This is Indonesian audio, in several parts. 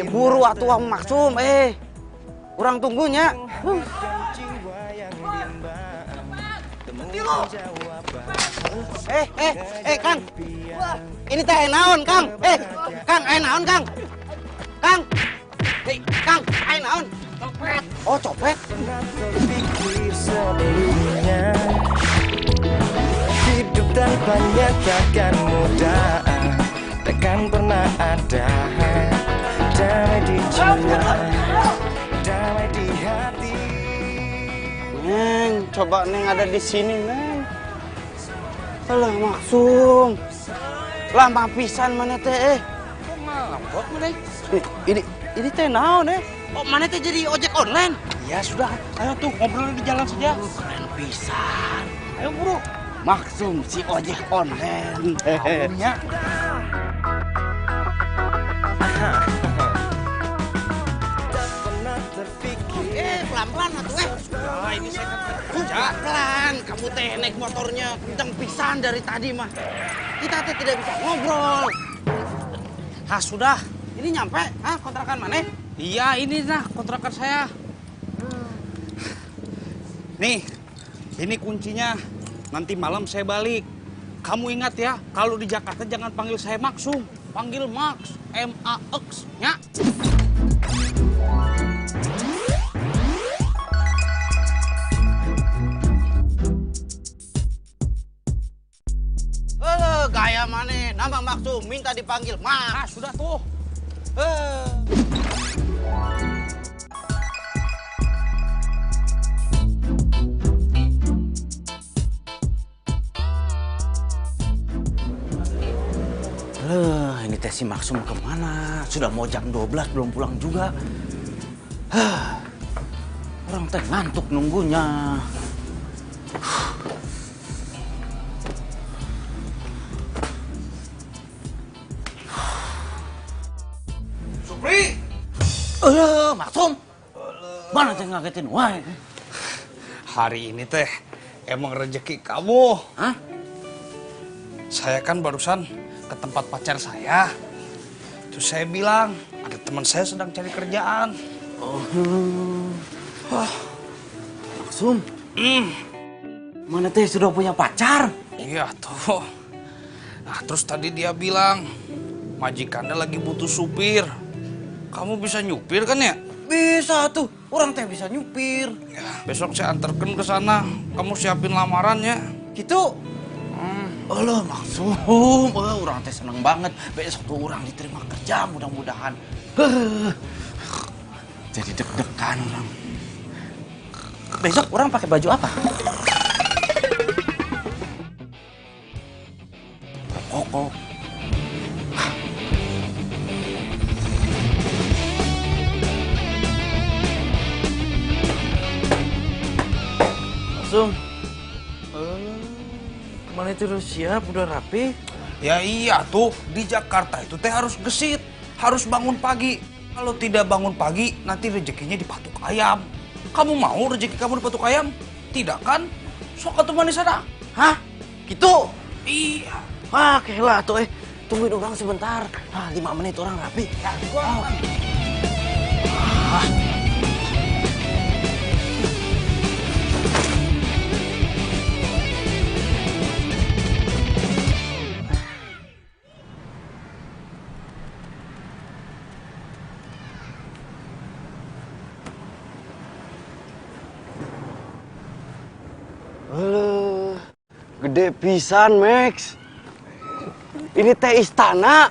buru atuh Maksum, urang tunggunya. Kang. Ini teh naon, Kang? Kang, naon, Kang? Kang. Kang, naon? Copet. Oh, copet. Terpikir sebelumnya hidup tanpanya takkan mudah, takkan pernah ada damai di jiwa, damai di hati. Neng, coba Neng ada di sini, Neng. Alah, Maksum. Lama pisan mana teh, Kok ngambek mana? Ini teh naon, Oh, mana teh jadi ojek online? Ya sudah, ayo tuh ngobrol di jalan saja. Keren pisan. Ayo buru. Maksum si ojek online. Ya. Tak pernah terpikir. Pelan-pelan atuh, Nah, ini saya kan kerja. Pelan, kamu teh naik motornya kenceng pisan dari tadi mah. Kita teh tidak bisa ngobrol. Ah, sudah. Ini nyampe, kontrakan mana? Iya, ini nah kontrakan saya. Nih, ini kuncinya. Nanti malam saya balik. Kamu ingat ya, kalau di Jakarta jangan panggil saya Maksum. Panggil Max, M-A-X, ya. Gaya mana? Nama Maksum, minta dipanggil Max. Ah, sudah tuh. Ini teh si Maksum kemana? Sudah mau jam 12 belum pulang juga. Orang teh ngantuk nunggunya. Supri! Maksum. Mana teh ngagetin wae? Hari ini teh emang rezeki kamu. Hah? Saya kan barusan ke tempat pacar saya. Terus saya bilang, ada teman saya sedang cari kerjaan. Maksum. Mana teh sudah punya pacar? Iya tuh. Nah terus tadi dia bilang, majikannya lagi butuh supir. Kamu bisa nyupir kan ya? Bisa tuh, orang teh bisa nyupir. Ya, besok saya anterkan ke sana. Kamu siapin lamarannya. Gitu. Alah Maksum, orang teh seneng banget. Besok tuh orang diterima kerja mudah-mudahan. Jadi deg-degan orang. Besok orang pakai baju apa? Koko. Maksum. Mana itu udah siap, udah rapi? Ya iya tuh, di Jakarta itu teh harus gesit. Harus bangun pagi. Kalau tidak bangun pagi, nanti rezekinya dipatuk ayam. Kamu mau rezeki kamu dipatuk ayam? Tidak kan? Sok atuh manis ada. Hah? Gitu? Iya. Ah, kelah tuh tungguin orang sebentar. 5 menit orang rapi. Ya, gua Gede pisan, Max. Ini teh istana.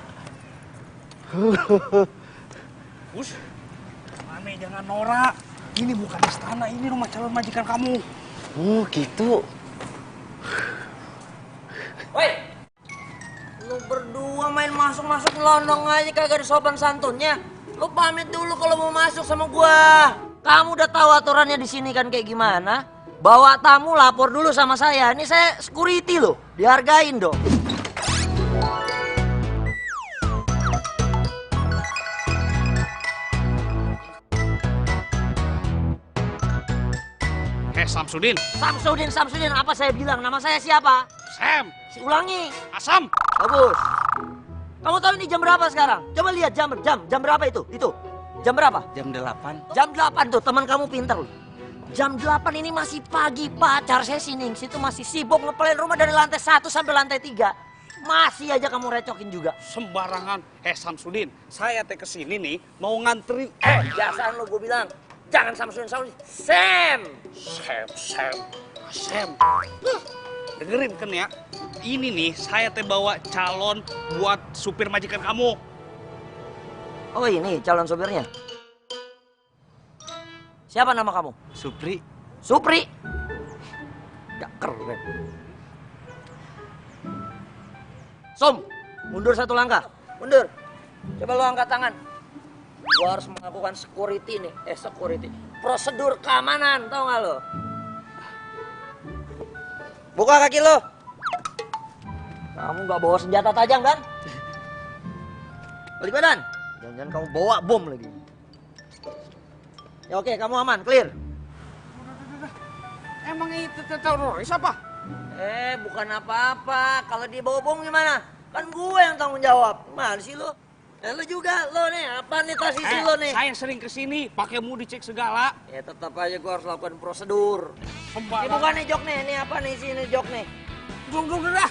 Us, Mame jangan norak. Ini bukan istana, ini rumah calon majikan kamu. Oh, gitu. Woi, lu berdua main masuk-masuk londong aja kagak ada sopan santunnya. Lu pamit dulu kalau mau masuk sama gua. Kamu udah tahu aturannya di sini kan kayak gimana? Bawa tamu lapor dulu sama saya. Ini saya security loh, dihargain dong. Samsudin. Samsudin, apa saya bilang? Nama saya siapa? Sam. Si ulangi. Asam. Bagus. Kamu tahu ini jam berapa sekarang? Coba lihat jam berapa itu? Itu. Jam berapa? Jam 8. Jam 8 tuh, teman kamu pintar loh. Jam 8 ini masih pagi, pacar saya si Ningsi itu masih sibuk ngepelin rumah dari lantai 1 sampai lantai 3. Masih aja kamu recokin juga. Sembarangan. Samsudin, saya teh kesini nih mau nganterin. Biasaan lo gue bilang, jangan Samsudin, Sam. Sam. Dengerin kan ya. Ini nih saya teh bawa calon buat supir majikan kamu. Oh ini calon supirnya. Siapa nama kamu? Supri. Supri. Gak keren. Som, mundur 1 langkah. Mundur. Coba lo angkat tangan. Gua harus melakukan security nih. Security. Prosedur keamanan, tau gak lo? Buka kaki lo. Kamu gak bawa senjata tajam kan? Balik badan. Jangan-jangan kamu bawa bom lagi. Ya oke, kamu aman, clear. Emang itu teroris apa? Bukan apa-apa. Kalau dia bawa bom gimana? Kan gue yang tanggung jawab. Gimana sih lo? Lo juga, lo nih. Apa nih posisi lo nih? Saya sering kesini, pakai mu dicek segala. Ya tetap aja gue harus lakukan prosedur. Ini bukan nih jok nih. Ini apa nih sini jok nih? Duduk dah.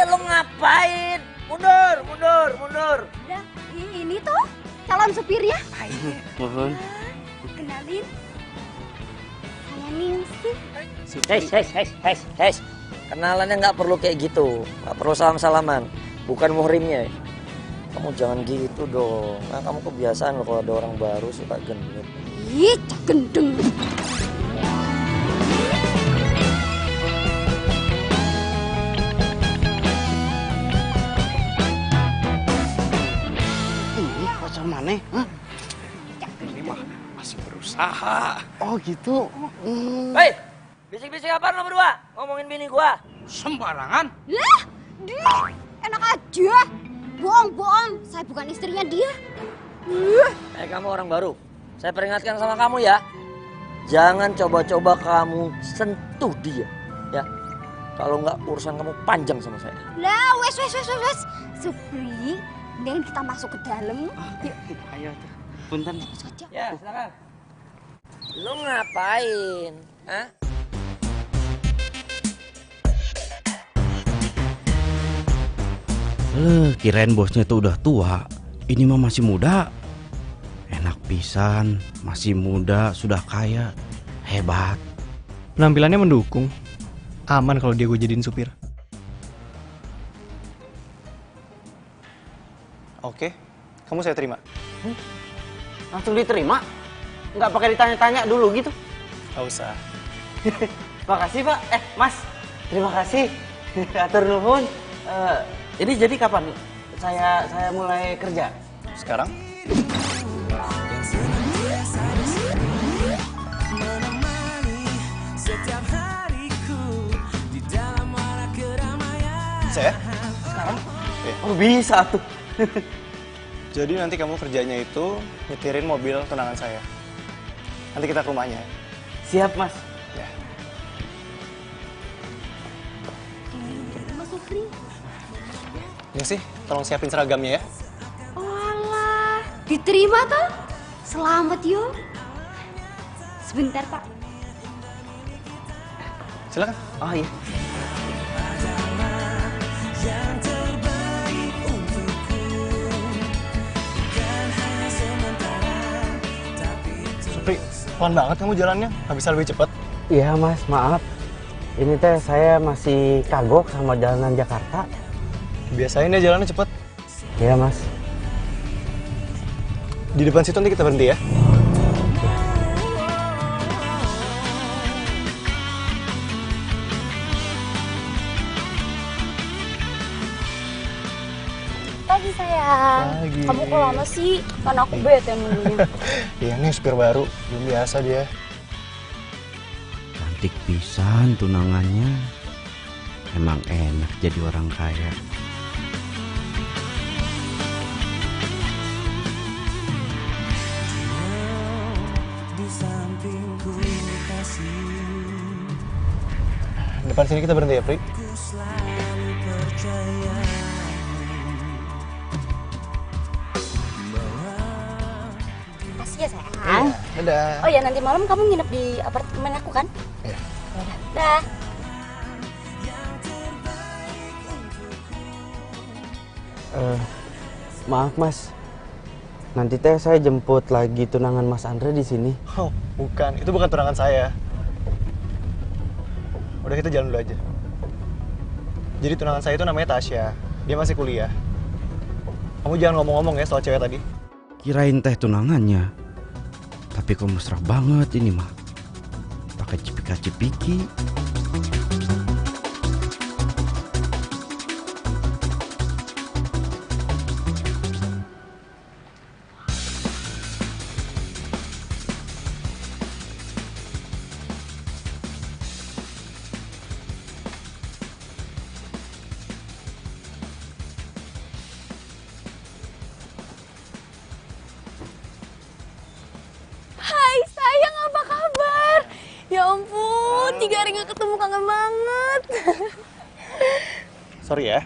Lo ngapain? Mundur. Udah, ini tuh calon supirnya. Mohon. Kenalin. Saya Ningsi. Hes. Kenalannya nggak perlu kayak gitu. Nggak perlu salam-salaman. Bukan muhrimnya. Kamu jangan gitu dong. Nah, kamu kebiasaan loh kalau ada orang baru suka genit. Ih, cak gendeng. Ini pacar mana? Hah? Ini mah masih berusaha. Oh gitu. Hei, bisik-bisik apaan lo berdua? Ngomongin bini gua. Sembarangan. Lah, dia enak aja. Bohong. Saya bukan istrinya dia. Kamu orang baru. Saya peringatkan sama kamu ya. Jangan coba-coba kamu sentuh dia. Ya. Kalau nggak urusan kamu panjang sama saya. Lah, wes. Supri, mendingan kita masuk ke dalam. Yuk. Ayo tuh. Punten. Saja. Ya, silakan. Lu ngapain? Hah? Kirain bosnya tuh udah tua. Ini mah masih muda. Enak pisan, masih muda, sudah kaya. Hebat. Penampilannya mendukung. Aman kalau dia gue jadiin supir. Oke, kamu saya terima. Langsung diterima? Nggak pakai ditanya-tanya dulu gitu? Gak usah. Makasih Pak. Mas. Terima kasih. Atur nuhun. Ini jadi kapan saya mulai kerja? Sekarang? Saya? Sekarang? Iya. Oh bisa tuh. Jadi nanti kamu kerjanya itu nyetirin mobil tunangan saya. Nanti kita ke rumahnya. Siap Mas. Ya. Mas Supri. Ini sih, tolong siapin seragamnya ya. Walah, diterima toh? Selamat yo. Sebentar Pak. Silakan. Oh iya. Supri, pelan banget kamu jalannya. Nggak bisa lebih cepat. Iya Mas, maaf. Ini teh saya masih kagok sama jalanan Jakarta. Biasain ya jalannya cepet. Iya Mas. Di depan situ nanti kita berhenti ya. Pagi sayang. Pagi. Kamu kok lama sih? Kan aku bete nunggunya. Iya nih supir baru, belum biasa dia. Cantik pisan tunangannya. Emang enak jadi orang kaya. Depan sini kita berhenti ya, Pri. Makasih ya sayang. Dadah. Oh ya nanti malam kamu nginep di apartemen aku kan? Iya. Yaudah. Dah. Maaf Mas, nanti teh saya jemput lagi tunangan Mas Andre di sini. Oh, bukan. Itu bukan tunangan saya. Udah kita jalan dulu aja. Jadi tunangan saya itu namanya Tasya. Dia masih kuliah. Kamu jangan ngomong-ngomong ya soal cewek tadi. Kirain teh tunangannya, tapi kok mesra banget ini mah. Pakai cipika-cipiki. Hai sayang, apa kabar? Ya ampun, 3 hari gak ketemu, kangen banget. Sorry ya,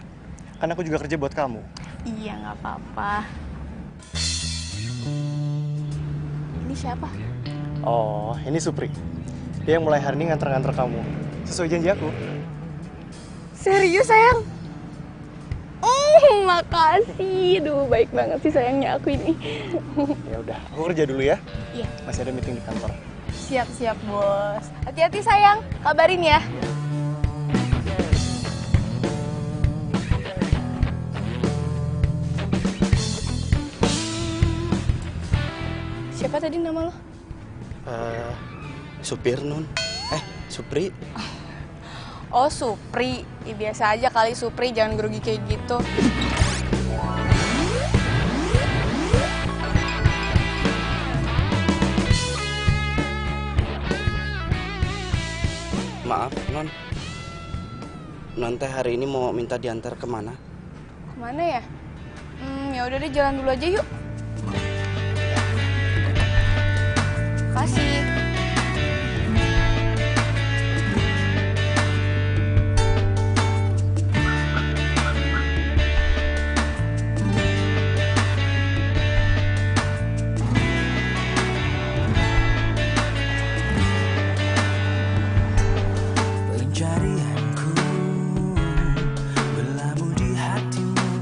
kan aku juga kerja buat kamu. Iya gak apa-apa. Ini siapa? Oh, ini Supri. Dia yang mulai hari ini nganter-nganter kamu. Sesuai janji aku. Serius sayang? Makasih. Duh, baik banget sih sayangnya aku ini. Ya udah, aku kerja dulu ya. Iya. Masih ada meeting di kantor. Siap-siap bos. Hati-hati sayang, kabarin ya. Siapa tadi nama lo? Supir Nun. Supri. Oh Supri, ya, biasa aja kali Supri, jangan grogi kayak gitu. Maaf Non. Non teh hari ini mau minta diantar kemana? Kemana ya? Ya udah deh, jalan dulu aja yuk. Kasih. Pencarianku berlabuh di hatimu.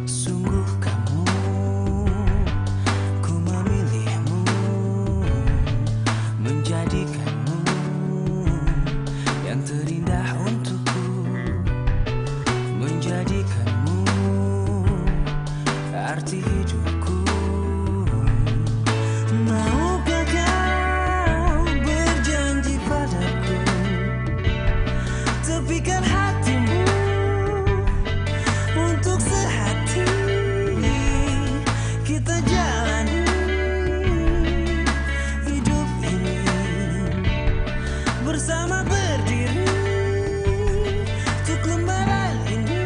Sungguh kamu, ku memilihmu, menjadikanmu yang terindah untukku, menjadikanmu arti hidupku. Maukah kau berjanji padaku, tepikan hatimu untuk sehati, kita jalani hidup ini bersama, berdiri untuk lembaran ini.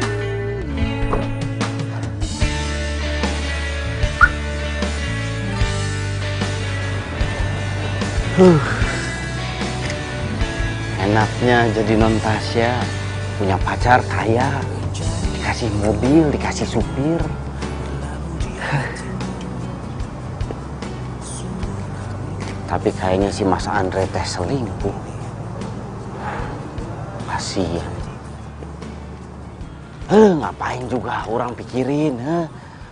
Enaknya jadi Non Tasya, punya pacar kaya, dikasih mobil, dikasih supir. Tapi kayaknya si Mas Andre teh selingkuh. Kasihan. Ngapain juga orang pikirin,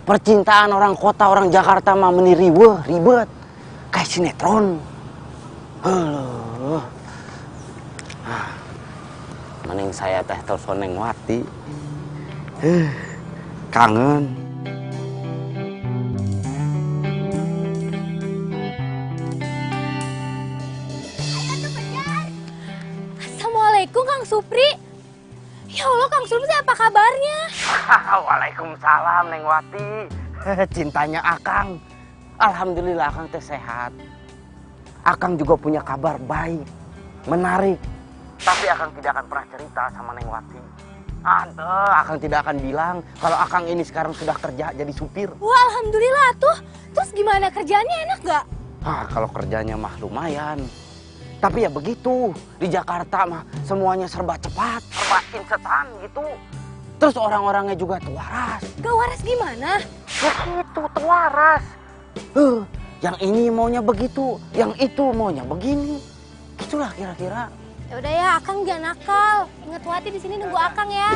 percintaan orang kota, orang Jakarta mah meniriweh, ribet. Kayak sinetron. Mending saya teh telepon Neng Wati. Kangen. Assalamualaikum Kang Supri. Ya Allah Kang Supri, apa kabarnya? Waalaikumsalam Neng Wati. Cintanya Akang. Alhamdulillah Akang teh sehat. Akang juga punya kabar baik, menarik. Tapi Akang tidak akan pernah cerita sama Neng Wati. Akang tidak akan bilang kalau Akang ini sekarang sudah kerja jadi supir. Wah Alhamdulillah tuh. Terus gimana, kerjaannya enak gak? Kalau kerjanya mah lumayan. Tapi ya begitu, di Jakarta mah semuanya serba cepat, serba insetan gitu. Terus orang-orangnya juga tuaras. Gak waras gimana? Begitu, tuaras. Yang ini maunya begitu, yang itu maunya begini. Itulah kira-kira. Ya udah ya, Akang jangan nakal. Ingat Wati di sini nunggu Akang ya.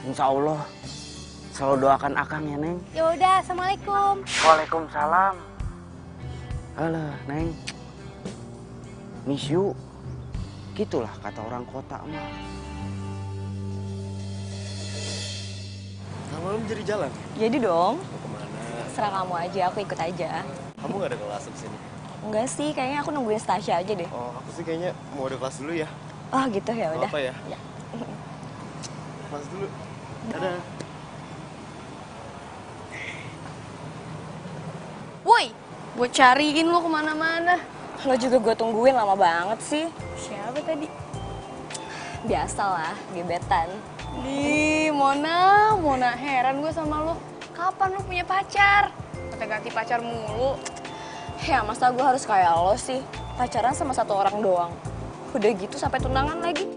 Insya Allah. Selalu doakan Akang ya, Neng. Ya udah, Assalamualaikum. Waalaikumsalam. Alah, Neng. Miss you. Gitulah kata orang kota mah. Malam jadi jalan? Jadi dong. Mau kemana? Serah kamu aja, aku ikut aja. Kamu gak ada kelas di sini? Enggak sih, kayaknya aku nungguin Stasya aja deh. Oh, aku sih kayaknya mau ada kelas dulu ya. Oh gitu ya udah. Apa ya? Ya. Kelas dulu. Dadah. Woi, gue cariin lo kemana-mana. Lo juga gue tungguin lama banget sih. Siapa tadi? Biasalah, gebetan. Di Mona heran gue sama lo. Kapan lo punya pacar? Ganti pacar mulu. Ya masa gue harus kayak lo sih? Pacaran sama satu orang doang. Udah gitu sampai tunangan lagi.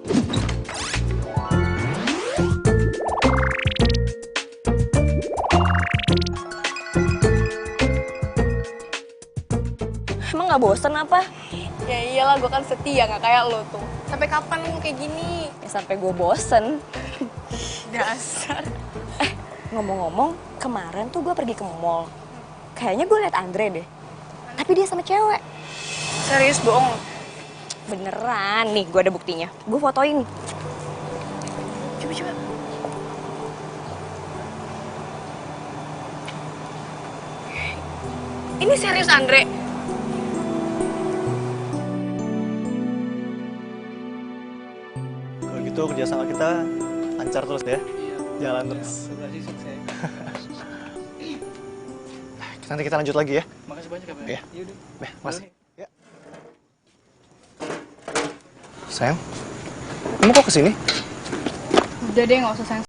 Emang gak bosen apa? Ya iyalah, gue kan setia, gak kayak lo tuh. Sampai kapan lo kayak gini? Ya sampai gue bosen. Dasar. Ngomong-ngomong, kemarin tuh gue pergi ke mall. Kayaknya gue liat Andre deh. Tapi dia sama cewek. Serius bohong? Beneran, nih gue ada buktinya. Gue fotoin nih. Coba. Ini serius Andre? Kalau gitu kerjasama kita lancar terus ya. Jalan terus. Nanti kita lanjut lagi ya. Makasih banyak ya, Pak. Iya. Yaudah. Mas. Ya. Sayang, kamu kok kesini? Udah deh, gak usah sayang.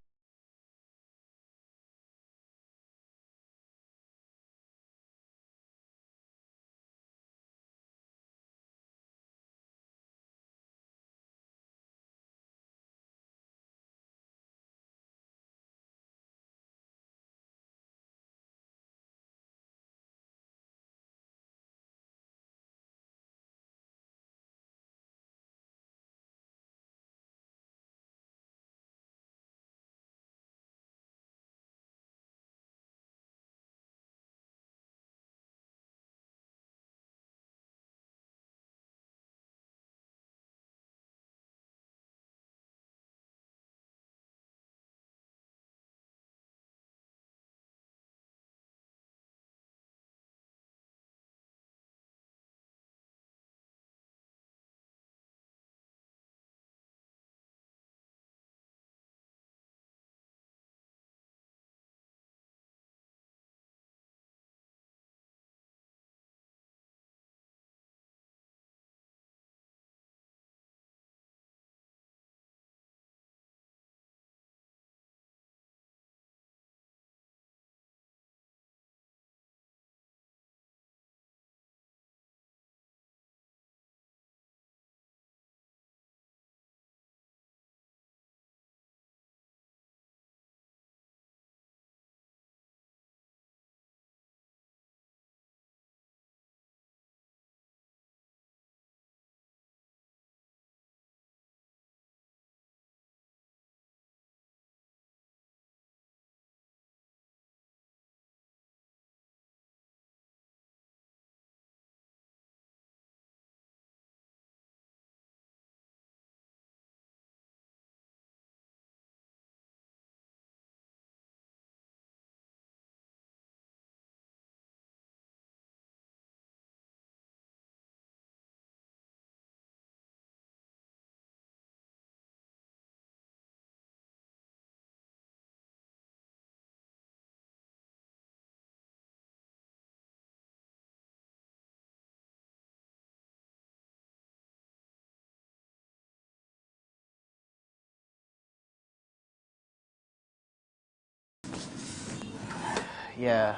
Ya,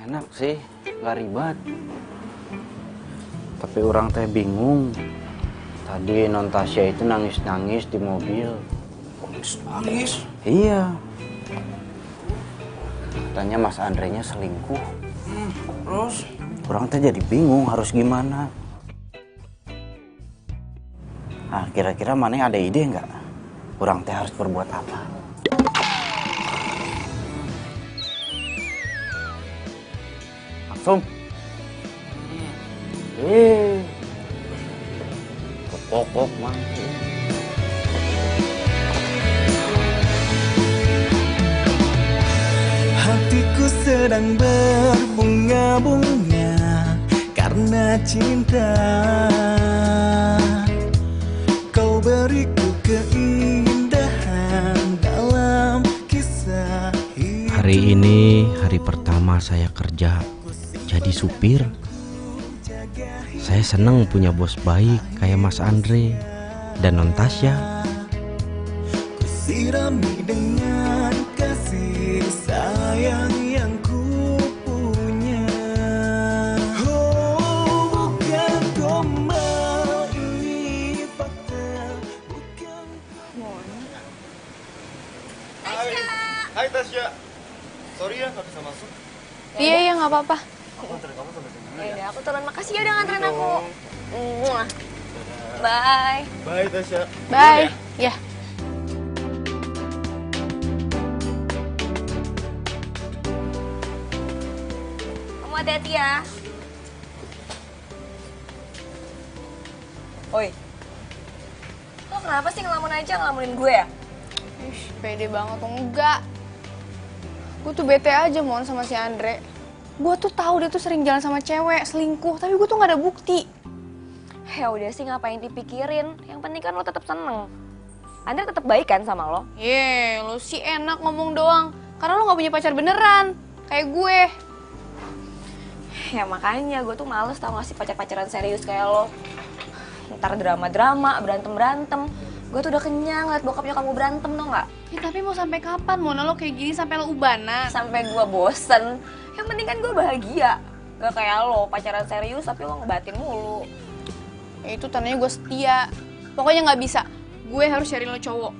enak sih, nggak ribet. Tapi orang teh bingung. Tadi non Tasya itu nangis-nangis di mobil. Nangis? Iya. Katanya Mas Andre-nya selingkuh. Terus? Orang teh jadi bingung harus gimana. Nah, kira-kira mana ada ide nggak? Orang teh harus berbuat apa? Langsung. Pokok mah. Hatiku sedang berbunga-bunga karena cinta. Kau beriku keindahan dalam kisah hidup. Hari ini hari pertama saya kerja jadi supir. Saya senang punya bos baik kayak Mas Andre dan non Tasya. Sirami dengan kasih sayang yang ku punya. Oh, bukan gombal ini fakta, bukan. Hai Tasya. Sorry ya nggak bisa masuk. Iya, nggak apa-apa. Aku anterin kamu sampai sini. Ya udah, aku turun. Makasih ya udah nganterin aku. Bye. Bye Tasya. Bye. Ya. Kamu hati-hati ya. Oi. Lo kenapa sih ngelamun aja ngelamunin gue ya? Ih, pede banget tuh. Enggak. Gue tuh bete aja mon sama si Andre. Gue tuh tahu dia tuh sering jalan sama cewek, selingkuh, tapi gue tuh nggak ada bukti. Ya udah sih ngapain dipikirin. Yang penting kan lo tetap seneng. Andre tetap baik kan sama lo? Lo sih enak ngomong doang. Karena lo nggak punya pacar beneran, kayak gue. Ya makanya gue tuh males tau gak sih pacar-pacaran serius kayak lo. Ntar drama-drama, berantem-berantem. Gue tuh udah kenyang liat bokapnya kamu berantem tau gak? Ya tapi mau sampai kapan Mona lo kayak gini sampai lo ubanan? Sampai gue bosen. Yang penting kan gue bahagia. Gak kayak lo pacaran serius tapi lo ngebatin mulu. Ya itu tandanya gue setia. Pokoknya nggak bisa. Gue harus cari lo cowok.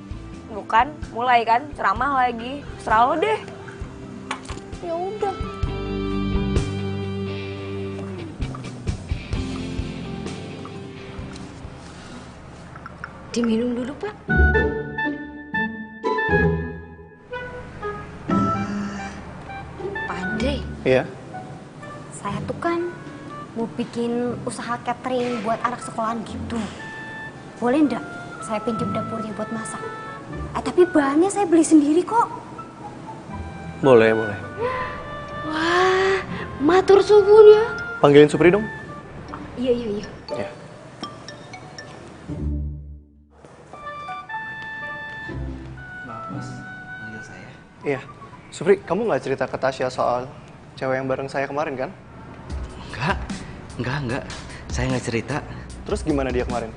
Bukan, mulai kan ceramah lagi. Serah lo deh. Ya udah. Diminum dulu, Pak. Pak Andre, Iya. saya tuh kan mau bikin usaha catering buat anak sekolahan gitu. Boleh ndak saya pinjam dapurnya buat masak? Tapi bahannya saya beli sendiri kok. Boleh, boleh. Wah, matur suwun ya. Panggilin Supri dong. Iya, iya, iya. Ya. Iya, Supri, kamu nggak cerita ke Tasya soal cewek yang bareng saya kemarin kan? Enggak. Saya nggak cerita. Terus gimana dia kemarin?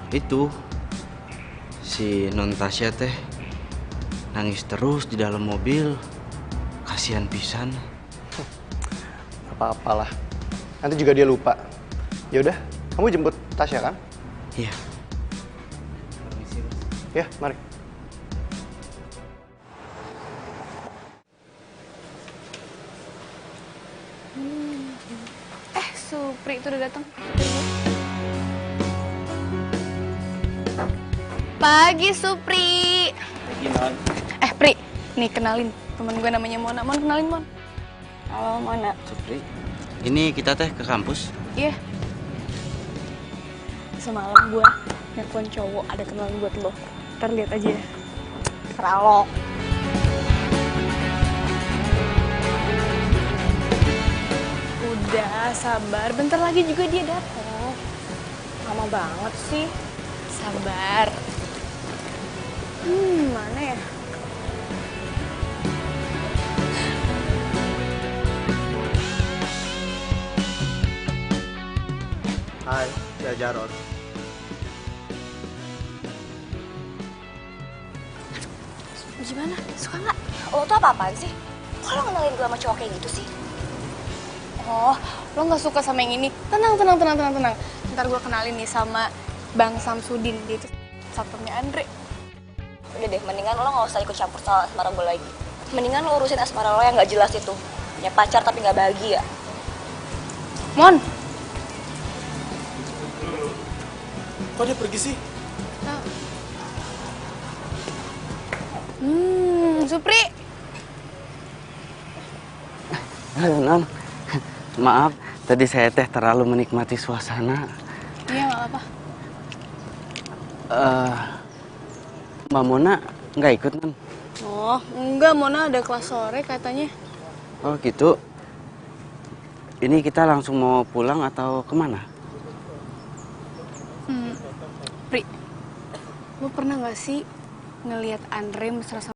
Itu si non Tasya teh nangis terus di dalam mobil. Kasihan pisan. Apa-apalah. Nanti juga dia lupa. Ya udah, kamu jemput Tasya kan? Iya. Ya, mari. Supri itu udah datang. Pagi Supri. Pagi non. Pri, nih kenalin temen gue namanya Mona. Mon, kenalin Mon. Halo Mona. Supri, ini kita teh ke kampus. Iya. Semalam gue nelfon cowok ada kenalan buat lo. Ntar lihat aja ya. Serah lo. Udah, sabar. Bentar lagi juga dia datang. Lama banget sih. Sabar. Mana ya? Hai, saya Jarod. Gimana? Suka nggak? Lo tuh apa-apaan sih? Kok lo kenalin gue sama cowok kayak gitu sih? Oh, lo nggak suka sama yang ini? Tenang. Ntar gue kenalin nih sama Bang Samsudin, dia itu satpamnya Andre. Udah deh, mendingan lo nggak usah ikut campur soal asmara gue lagi. Mendingan lo urusin asmara lo yang nggak jelas itu. Punya pacar tapi nggak bahagia. Mon. Kok dia pergi sih? Supri. Halo, Non. Maaf, tadi saya teh terlalu menikmati suasana. Iya, nggak apa-apa. Mbak Mona nggak ikut, Non? Oh, enggak, Mona ada kelas sore katanya. Oh, gitu. Ini kita langsung mau pulang atau kemana? Pri, lo pernah nggak sih ngelihat Andre mesra sama...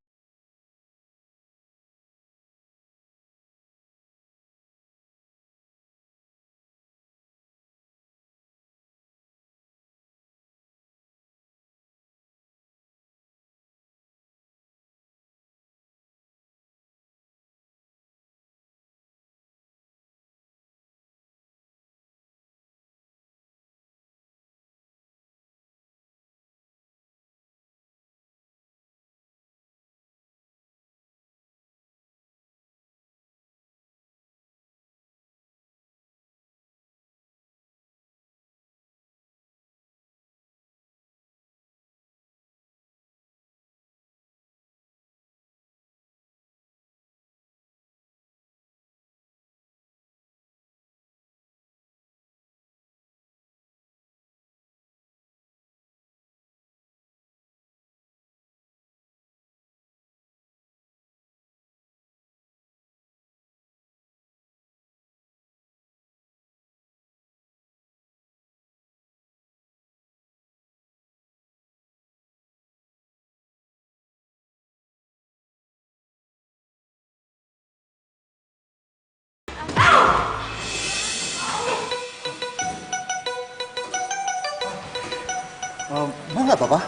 Mbak nggak apa-apa?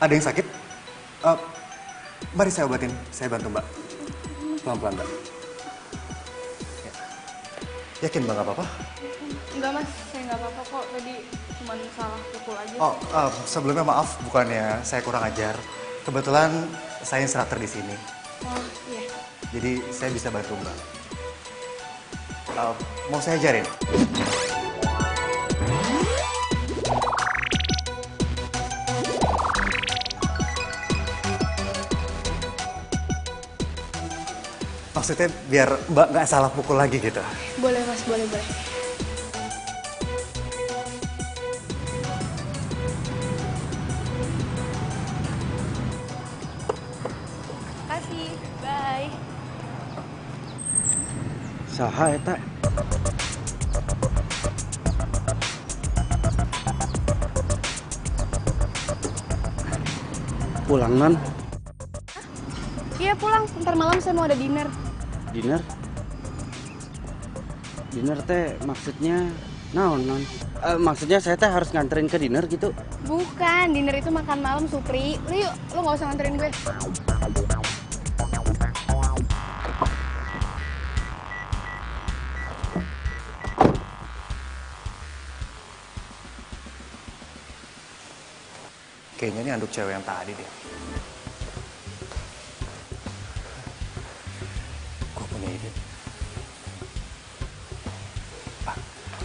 Ada yang sakit? Mari saya obatin, saya bantu Mbak. Pelan-pelan Mbak. Ya. Yakin Mbak nggak apa-apa? Enggak mas, saya nggak apa-apa kok. Tadi cuma salah pukul aja. Oh, sebelumnya maaf, bukannya saya kurang ajar. Kebetulan saya instruktur di sini. Oh iya. Jadi saya bisa bantu Mbak. Mau saya ajarin? Maksudnya biar Mbak nggak salah pukul lagi gitu. Boleh mas, boleh. Makasih, bye. Saha eta? Pulang, Non? Iya pulang, ntar malam saya mau ada dinner. Dinner? Dinner teh maksudnya naon, Non? Maksudnya saya teh harus nganterin ke dinner gitu? Bukan, dinner itu makan malam, Supri. Lu yuk, lu gak usah nganterin gue. Kayaknya ini anduk cewek yang tadi deh. Gue punya ide.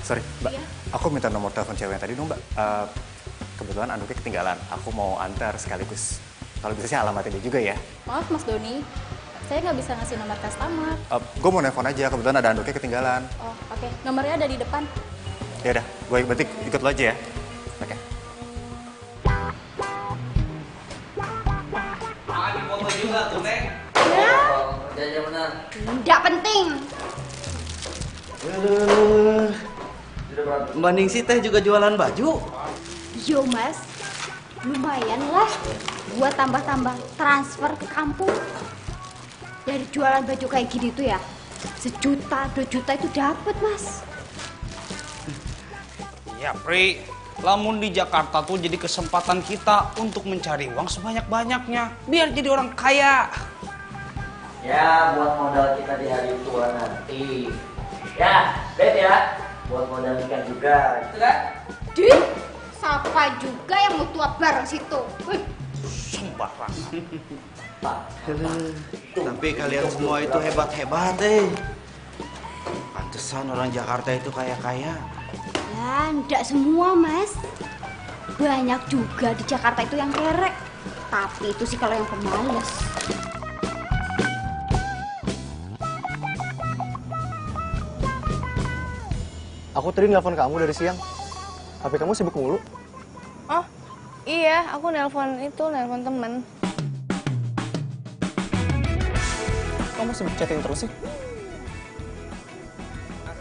Sorry, Mbak. Iya? Aku minta nomor telepon cewek yang tadi dong, Mbak. Kebetulan anduknya ketinggalan. Aku mau antar sekaligus. Kalau bisa sih alamatnya dia juga ya. Maaf Mas Doni, saya nggak bisa ngasih nomor customer. Gue mau nelfon aja, kebetulan ada anduknya ketinggalan. Oh oke, nomornya ada di depan. Ya udah, gue berarti ikut lo aja ya. Oke. Foto juga tuh, Neng. Kerjanya benar. Tidak penting. Mbak Ningsi teh juga jualan baju? Yo mas, lumayan lah buat tambah-tambah transfer ke kampung. Dari jualan baju kayak gini tuh ya, 1 juta, 2 juta itu dapat mas. Ya, Pri. Lamun di Jakarta tuh jadi kesempatan kita untuk mencari uang sebanyak-banyaknya. Biar jadi orang kaya. Ya, buat modal kita di hari tua nanti. Ya, Bet ya. Buat modal nikah juga, gitu kan? Dih, siapa juga yang mau tua bareng situ? Sembarangan. Tapi kalian semua itu hebat-hebat Pantesan orang Jakarta itu kaya-kaya. Ya, enggak semua, Mas. Banyak juga di Jakarta itu yang kerek. Tapi itu sih kalau yang pemalas. Aku tadi nelpon kamu dari siang. HP kamu sibuk mulu. Oh, iya, aku nelpon temen. Kamu sibuk chatting terus sih?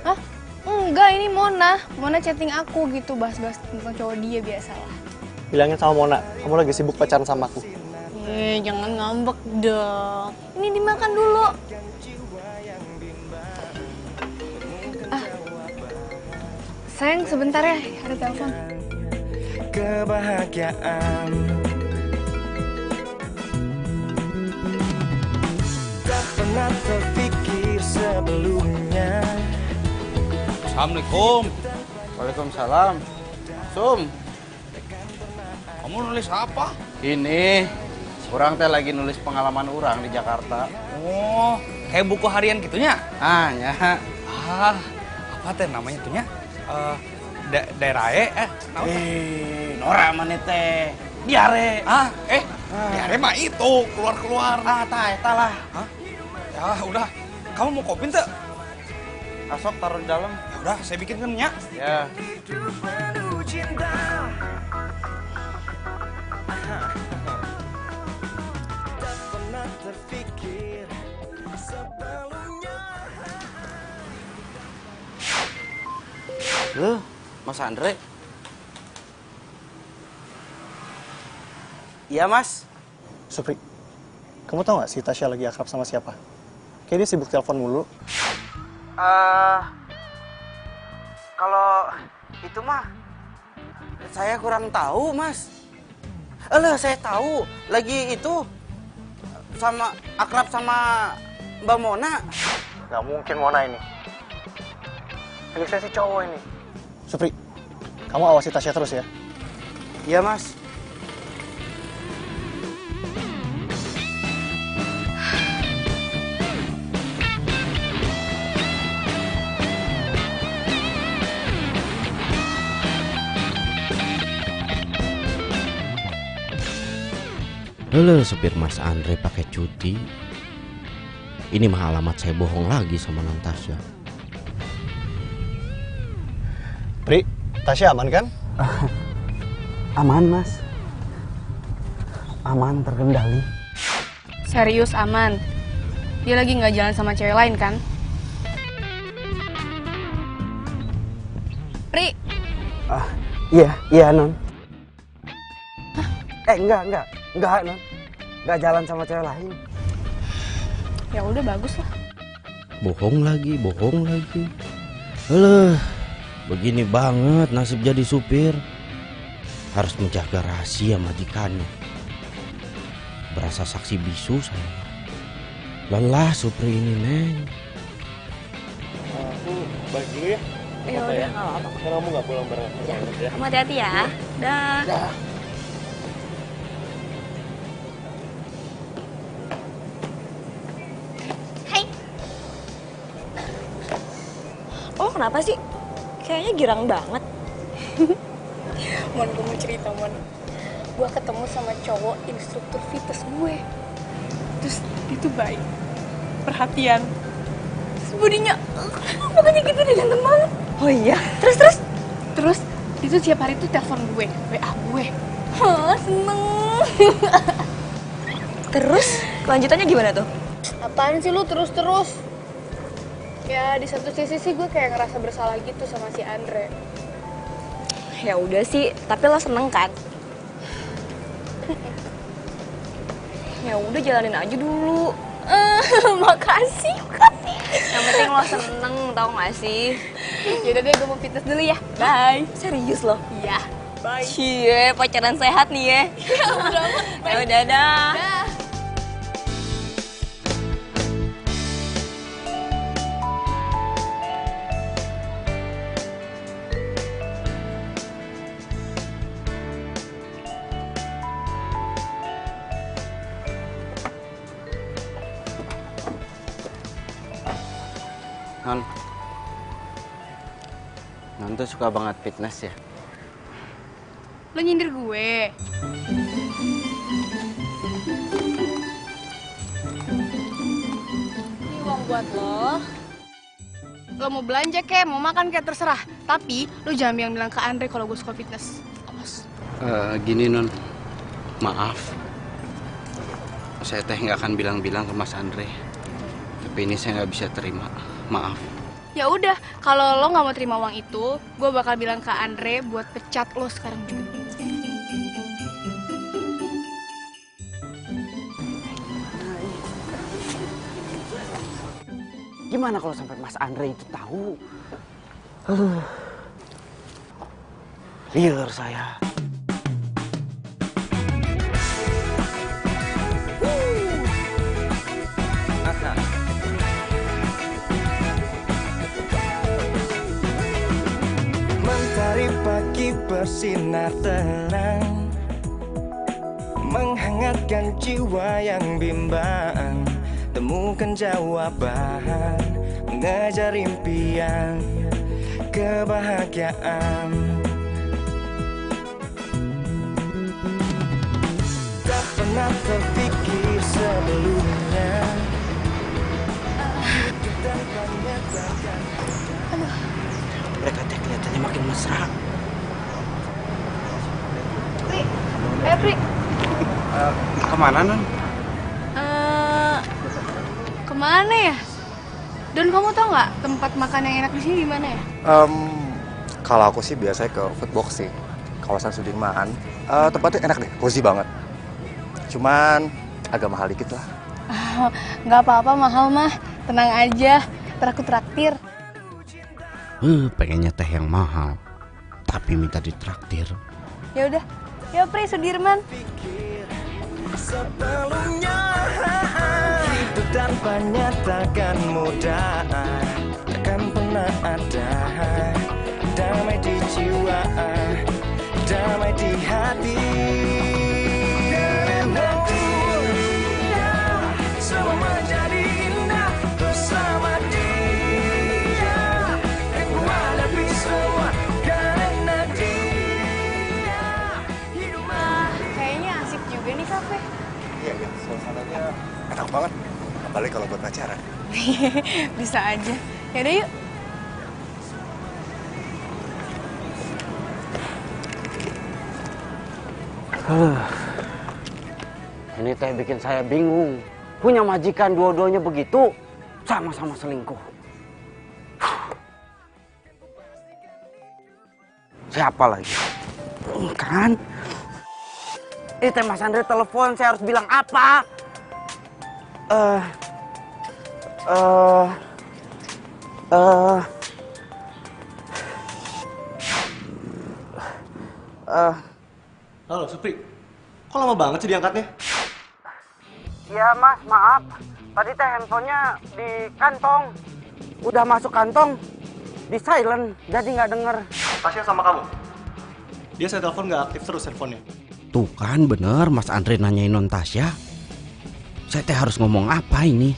Hah? Enggak, ini Mona. Mona chatting aku gitu, bahas-bahas tentang cowok dia biasalah. Bilangin sama Mona, kamu lagi sibuk pacaran sama aku. Jangan ngambek dong. Ini dimakan dulu. Sayang, sebentar ya, ada telepon. Kebahagiaan tak pernah terpikir sebelumnya. Assalamualaikum. Waalaikumsalam. Sum, Kamu nulis apa? ini orang teh lagi nulis pengalaman orang di Jakarta. Oh, kayak buku harian gitunya? Ya. Ah, apa teh namanya tuhnya? Daerah Nora mana teh? Diare. diare mah itu keluar. Eta lah. Hah? Ya udah, kamu mau kopi tuh? Asok taruh di dalam. Ya udah, saya bikinkan ya. Ya. Loh, Mas Andre? Iya, Mas. Supri, kamu tau gak si Tasya lagi akrab sama siapa? Kayaknya dia sibuk telepon mulu. Kalau itu mah saya kurang tahu, Mas. Alah, saya tahu. Lagi itu sama akrab sama Mbak Mona. Gak mungkin Mona ini. Lagi saya si cowok ini. Supri, kamu awasi Tasya terus ya. Iya, Mas. Halo, supir Mas Andre pakai cuti. Ini mah alamat saya bohong lagi sama Natasha. Pri, Tasya aman kan? Aman, Mas. Aman, terkendali. Serius aman. Dia lagi nggak jalan sama cewek lain kan? Pri, Iya, Non. Enggak, Non. Enggak jalan sama cewek lain. ya udah bagus lah. Bohong lagi. Alah, begini banget nasib jadi supir. Harus menjaga rahasia majikannya. Berasa saksi bisu saya. Lelah supir ini, Neng. Aku balik dulu ya. Ya udah, nggak apa-apa. Karena kamu gak pulang bareng. Ya, kamu hati-hati ya. Dah. Hai. Oh, kenapa sih? Kayaknya girang banget. Mon, gue mau cerita, Mon. Gue ketemu sama cowok instruktur fitness gue. Terus dia tuh baik, perhatian. Terus bodinya, pokoknya gitu deh, ganteng banget. Oh iya? Terus dia tuh tiap hari tuh telepon gue, WA gue. Seneng. Terus, kelanjutannya gimana tuh? Apaan sih lu terus-terus? Ya di satu sisi sih gue kayak ngerasa bersalah gitu sama si Andre. Ya udah sih, tapi lo seneng kan? Ya udah jalanin aja dulu. Makasih. Yang penting lo seneng, tau gak sih? Yaudah deh, gue mau fitness dulu ya. Bye. Serius lo? Iya. Bye. Cie, pacaran sehat nih ya. Ya udah dah. Non tuh suka banget fitness ya. Lo nyindir gue. Ini uang buat lo. Lo mau belanja kek, mau makan kek, terserah. Tapi lo jangan bilang ke Andre kalau gue suka fitness. Awas. Gini Non, maaf. Saya teh nggak akan bilang-bilang ke Mas Andre. Tapi ini saya nggak bisa terima. Maaf. Ya udah, kalau lo nggak mau terima uang itu, gue bakal bilang ke Andre buat pecat lo sekarang juga. Gimana kalau sampai Mas Andre itu tahu? Liar saya. Mentari pagi bersinar terang, menghangatkan jiwa yang bimbang. Temukan jawaban, mengejar impian, kebahagiaan. Tak pernah terpikir sebelumnya. Mereka teh kelihatannya makin mesra. Pri. Kemana Non? Kemana ya? Dan kamu tau nggak tempat makan yang enak di sini di mana ya? Kalau aku sih biasanya ke Foodbox sih, kawasan Sudirman. Tempatnya enak deh, cozy banget. Cuman agak mahal dikit lah. Nggak apa-apa mahal mah, tenang aja. Ntar aku traktir. Pengennya teh yang mahal, tapi minta ditraktir. Ya udah, ya Pri Sudirman. Sebelumnya hidup tanpanya takkan mudah, takkan pernah ada damai di jiwa, damai di hati. Karena dia semua menjadi indah bersama dia, yang ku hadapi semua karena dia. Kayaknya asik juga nih kafe. Iya, suasananya enak banget. Apalagi kalau buat pacaran. Bisa aja. Yaudah yuk. Ini teh bikin saya bingung. Punya majikan dua-duanya begitu, sama-sama selingkuh. Siapa lagi? Kan? Ini teh Mas Andre telepon, saya harus bilang apa? Halo, Supri. Kok lama banget sih diangkatnya? Ya Mas, maaf. Tadi teh handphonenya di kantong. Udah masuk kantong, di silent, jadi nggak denger. Tasya sama kamu? Dia saya telepon nggak aktif terus handphonenya. Tuh kan bener Mas Andre nanyain non Tasya. Saya teh harus ngomong apa ini?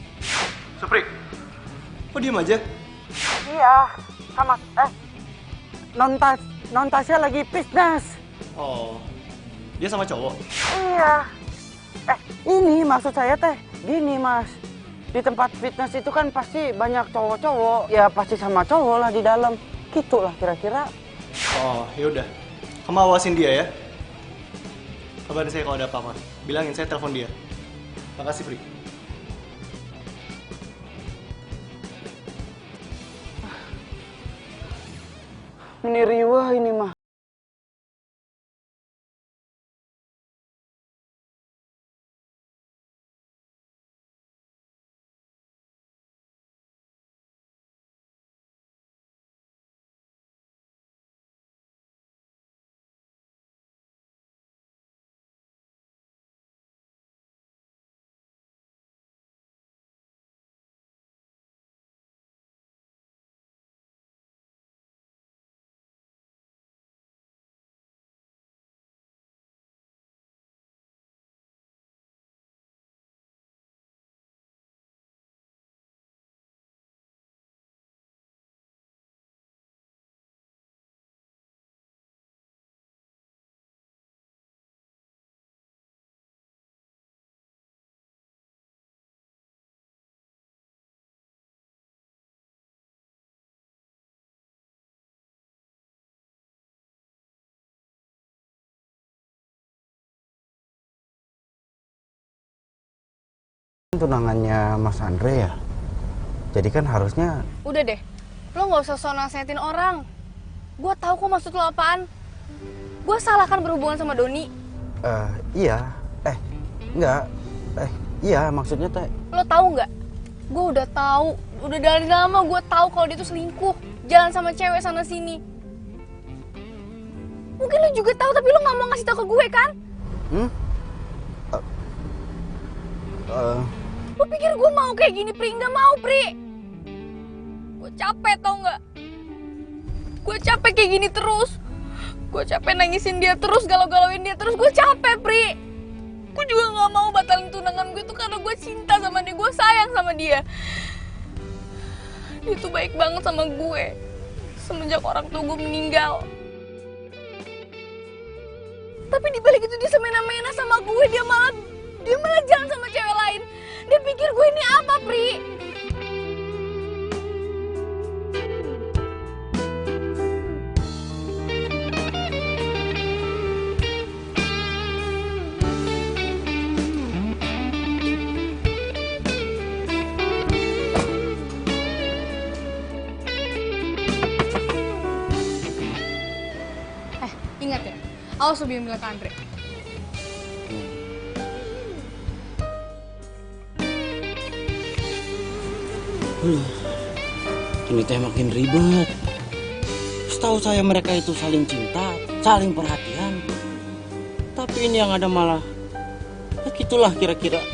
Supri, kok diem aja? Iya, sama non Tasya lagi fitness. Oh, dia sama cowok? Iya. Ini maksud saya teh, gini Mas. Di tempat fitness itu kan pasti banyak cowok-cowok. Ya pasti sama cowok lah di dalam. Gitu lah kira-kira. Oh, yaudah. Kamu awasin dia ya. Kabarin saya kalau ada apa-apa. Bilangin saya telepon dia. Makasih, Pri. Ini riwah ini mah. Tunangannya Mas Andre ya. Jadi kan harusnya. Udah deh, lo nggak usah sok nasihatin orang. Gue tahu kok maksud lo apaan. Gue salah kan berhubungan sama Doni. Iya. Enggak. Iya maksudnya teh. Lo tahu nggak? Gue udah tahu, udah dari lama gue tahu kalau dia tuh selingkuh, jalan sama cewek sana sini. Mungkin lo juga tahu tapi lo nggak mau ngasih tahu ke gue kan? Lo pikir gue mau kayak gini, Pri? Nggak mau, Pri. Gue capek tau nggak? Gue capek kayak gini terus. Gue capek nangisin dia terus, galau-galauin dia terus. Gue capek, Pri. Gue juga nggak mau batalin tunangan gue tuh karena gue cinta sama dia, gue sayang sama dia. Dia tuh baik banget sama gue semenjak orang tua gue meninggal. Tapi dibalik itu dia semena-mena sama gue, dia malah jalan sama cewek lain. Dia pikir gue ini apa, Pri? Ingat ya, awas lo bilang ke Andre. Ini teh makin ribet. Setahu saya mereka itu saling cinta, saling perhatian. Tapi ini yang ada malah, ya gitulah kira-kira.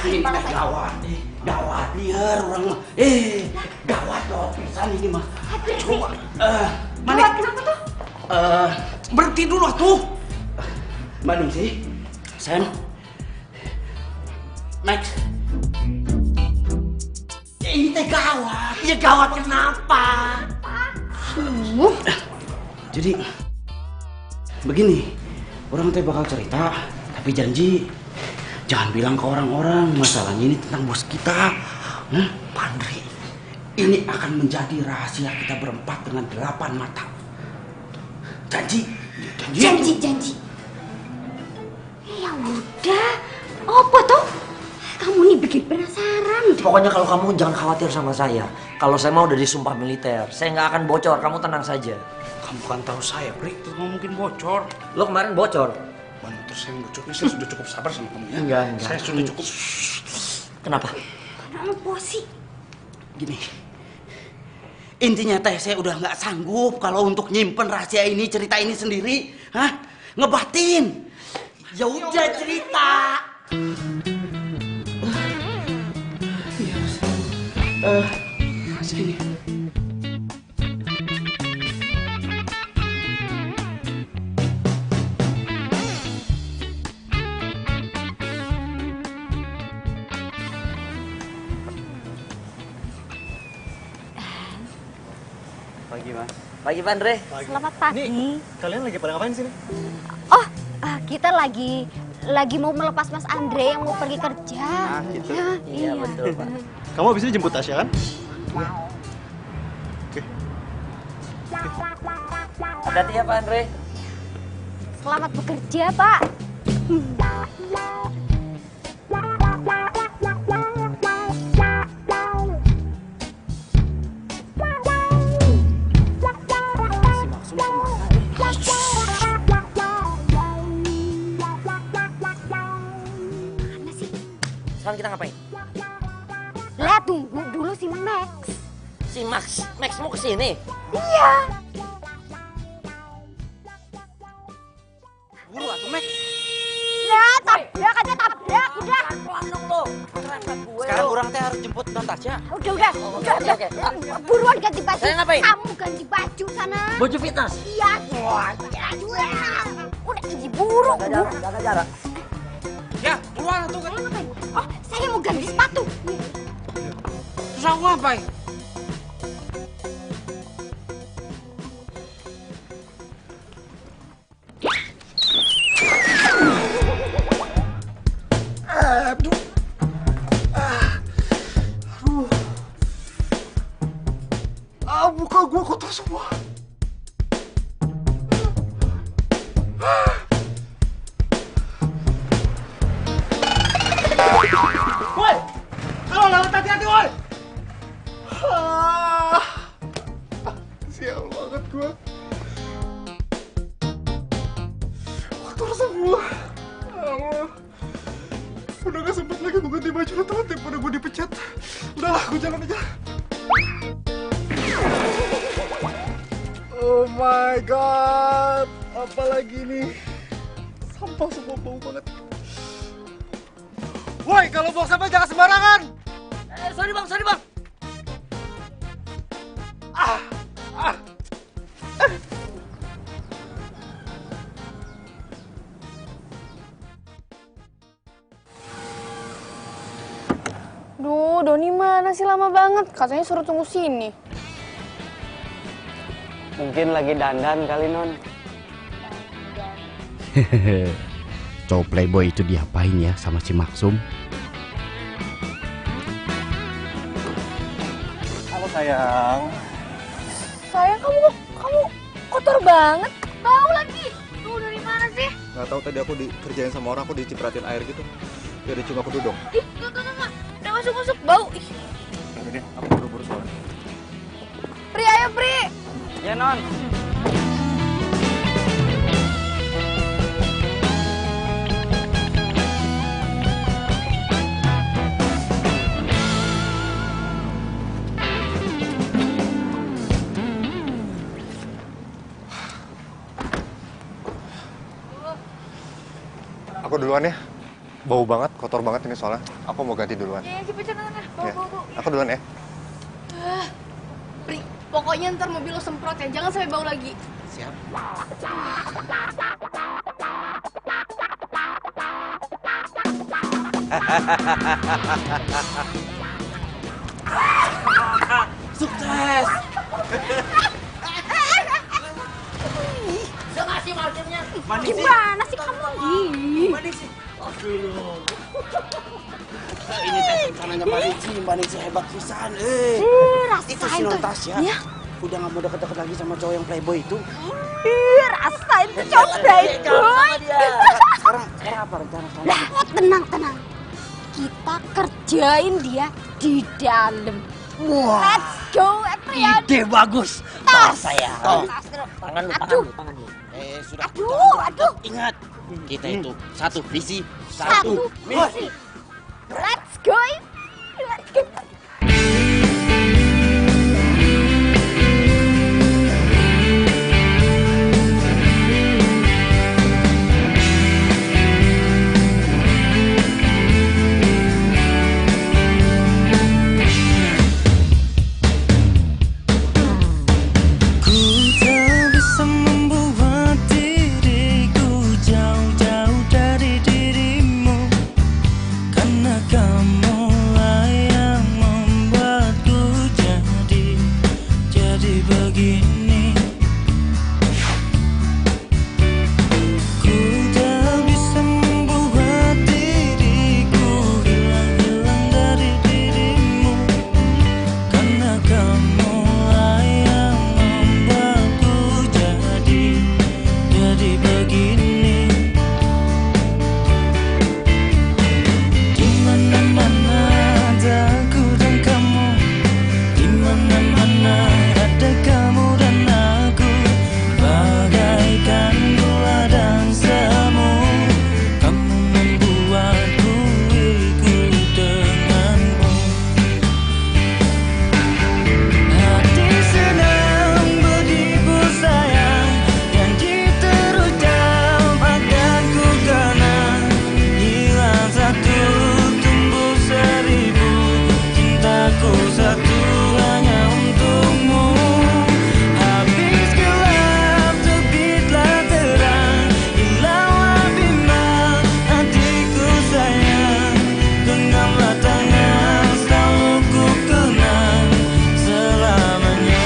Ini gawat, gawat liar orang mah. Gawat loh, pisan ini mah. Coba, Gawat kenapa tuh? Berhenti dulu tuh. Mana sih? Sen, Max. Ini teh gawat. Ya gawat kenapa? Jadi begini, orang teh bakal cerita, tapi janji jangan bilang ke orang-orang masalahnya ini tentang bos kita. Pandri, ini akan menjadi rahasia kita berempat dengan 8 mata. Janji. Janji. Ya udah, apa tuh? Kamu nih bikin penasaran. Pokoknya kalau kamu jangan khawatir sama saya. Kalau saya mau udah disumpah militer, saya nggak akan bocor. Kamu tenang saja. Kamu kan tahu saya, Pri, itu nggak mungkin bocor. Lo kemarin bocor. Terus saya saya sudah cukup sabar sama kamu ya. Enggak. Saya sudah cukup. Kenapa? Apa sih? Gini, intinya teh saya udah nggak sanggup kalau untuk nyimpen rahasia ini, cerita ini sendiri. Ngebatin. Ya udah cerita. Sini. Pagi, Mas. Pagi, Pak Andre. Selamat pagi. Nih, kalian lagi pada ngapain sini? Oh, kita lagi mau melepas Mas Andre yang mau pergi kerja. Gitu. Iya, betul, Pak. Kamu habis ini jemput Tasya kan? Oke. Hati-hati ya, Pak Andre. Selamat bekerja, Pak. Sekarang kita ngapain? Lihat, tunggu dulu si Max. Si Max mau kesini? Iya. Buru atuh, Max. Ya, tabrak aja, tabrak. Udah. Pelan dong lo. Kerempet gue. Sekarang orang teh harus jemput non Tasya. Udah. Oke. Buruan ganti baju. Saya ngapain? Kamu ganti baju sana. Baju fitness. Iya. Udah diburu. Jaga jarak. Ya, buruan tuh kan. Ngapain? Oh, saya mau ganti sepatu. Terus aku ngapain? Muka gua kotor semua. telat daripada gue dipecat. Udahlah, gue jalan aja. Oh my god, apalagi ini? Sampah semua bau banget. Woi, kalau buang sampah jangan sembarangan. Sorry bang. Duh, Doni mana sih lama banget? Katanya suruh tunggu sini. Mungkin lagi dandan kali, Non. Cowok playboy itu diapain ya sama si Maksum? Halo sayang. Sayang, kamu kotor banget. Bau lagi. Tuh, dari mana sih? Gak tahu tadi aku dikerjain sama orang, aku dicipratin air gitu. Dia dicium aku duduk. Ih, enggak. Udah masuk. Bau. Ih. Udah deh, aku buru-buru soalnya. Pri, ayo Pri. Ya, Non. Aku duluan ya. Bau banget, kotor banget ini soalnya. Aku mau ganti duluan. Iya, cepet sana. Ya. Aku duluan ya. Pri, pokoknya ntar mobil lo semprot ya. Jangan sampai bau lagi. Siap. Sukses! Udah ngasih markirnya. Gimana sih kamu? Mana sih? Ini teh rencananya Mbak Nici hebat pisan. Rasain Itu si tuh. Tasya. Ya. Udah gak mau deket-deket lagi sama cowok yang playboy itu. Rasain tuh cowok playboy. Sekarang apa rencana kamu? Tenang. Kita kerjain dia di dalam. Wah. Let's go, Etrian. Ide bagus. Tas. Saya. Tangan lu. Sudah. Aduh. Ingat, kita itu satu visi, Satu misi. Let's go. Ku tak bisa membuat diriku jauh-jauh dari dirimu, karena kamulah yang membuatku jadi begini. Ku tak bisa membuat diriku hilang dari dirimu, karena kamulah yang membuatku jadi begini. Di mana-mana ada aku dan kamu, di mana-mana ada kamu dan aku, bagaikan gula dan semu. Kamu membuatku ikut denganmu. Hati sedang berdebu sayang, janji terucap akan ku kenang. Hilang satu, tumbuh seribu, cintaku satu hanya untukmu. Habis gelap, terbitlah terang, hilanglah bimbang hatiku sayang. Genggamlah tangan, selalu ku kenang selamanya.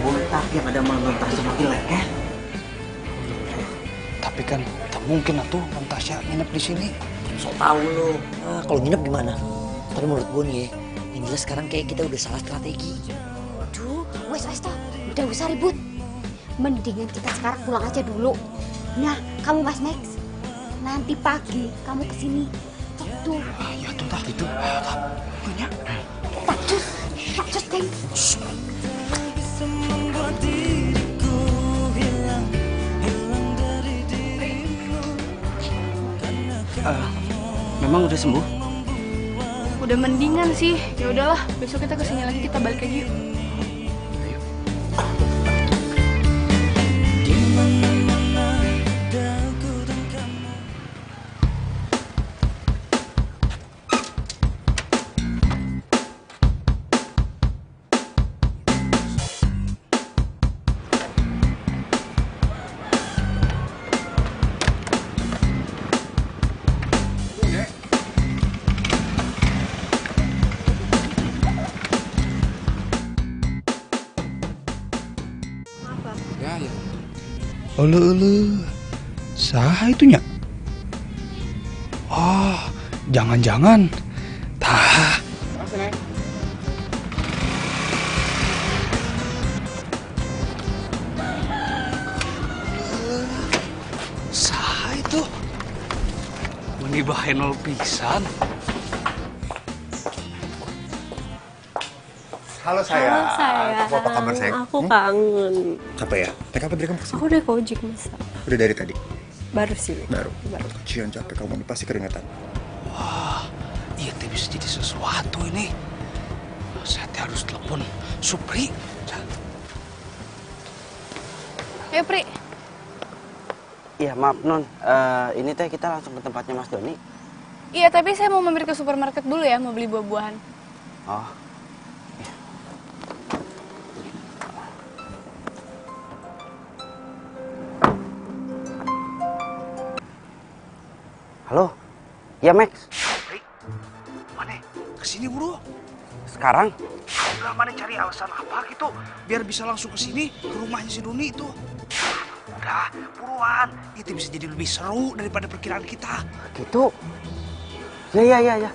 Botak yang ada mengentar semakin lengket. Tapi kan tak mungkin atuh Non Tasya nginep di sini. So tau lu. Kalau nginep gimana? Tapi menurut gue nih ya, yang jelas sekarang kayak kita udah salah strategi. Aduh, wes toh. Udah usah ribut. Mendingan kita sekarang pulang aja dulu. Nah, kamu Mas Max, nanti pagi kamu kesini. Tuh. Ya tuh tak gitu. Tak cus, Deng. Emang udah sembuh? Udah mendingan sih. Ya udahlah, besok kita kesini lagi, kita balik lagi yuk. Ulu, saha itunya? Oh, jangan-jangan. Tah. Saha itu? Meni bahenol pisan. Halo sayang. Halo sayang. Kamu apa kabar sayang? Aku kangen. Apa ya? Naik apa dari kamu kesini? Aku udah ke ojek masa. Udah dari tadi? Baru sih. Baru. Kecian capek kamu nih pasti keringetan. Wah, iya teh bisa jadi sesuatu ini. Saya teh harus telepon Supri. Ayo Pri. Iya maaf Non, ini teh kita langsung ke tempatnya Mas Doni. Iya, tapi saya mau mampir ke supermarket dulu ya, mau beli buah-buahan. Oh. Halo, ya Max. Mana? Kesini buru. Sekarang? Udah mana cari alasan apa gitu, biar bisa langsung kesini ke rumahnya si Doni itu. Udah, buruan. Itu bisa jadi lebih seru daripada perkiraan kita. Gitu. Ya.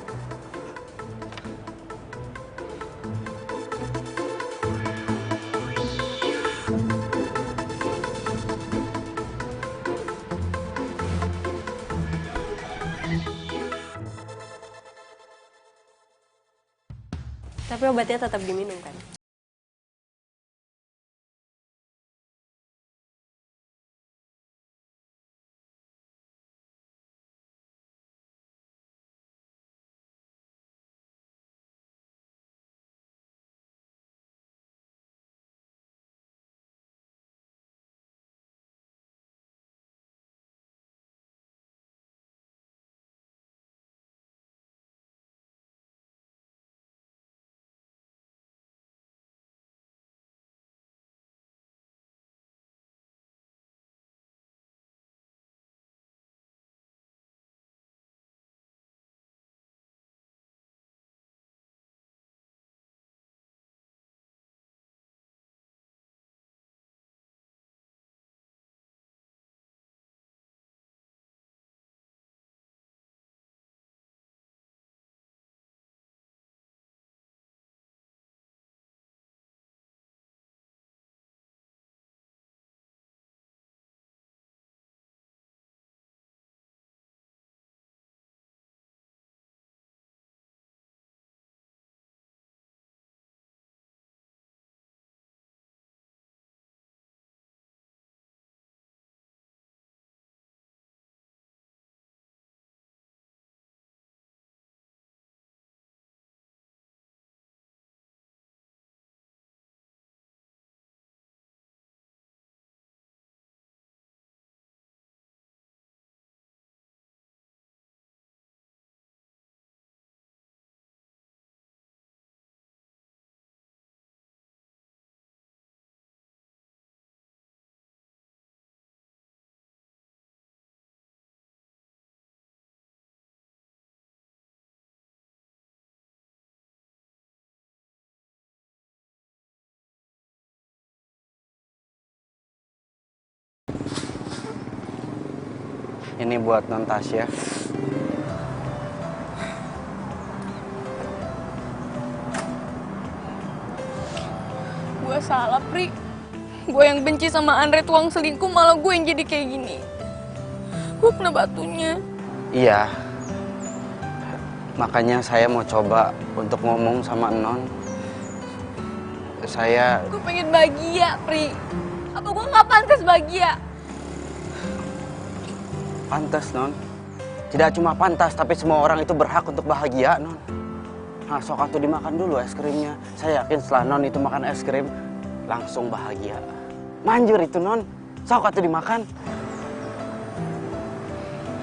Tapi obatnya tetap diminum kan? Ini buat Non Tasya. Gue salah, Pri. Gue yang benci sama Andre tuang selingkuh, malah gue yang jadi kayak gini. Gue kena batunya. Iya. Makanya saya mau coba untuk ngomong sama Non. Gue pengen bahagia, Pri. Apa gue gak pantas bahagia? Pantas, Non. Tidak cuma pantas, tapi semua orang itu berhak untuk bahagia, Non. Nah, sok atuh dimakan dulu es krimnya. Saya yakin setelah Non itu makan es krim, langsung bahagia. Manjur itu, Non. Sok atuh dimakan.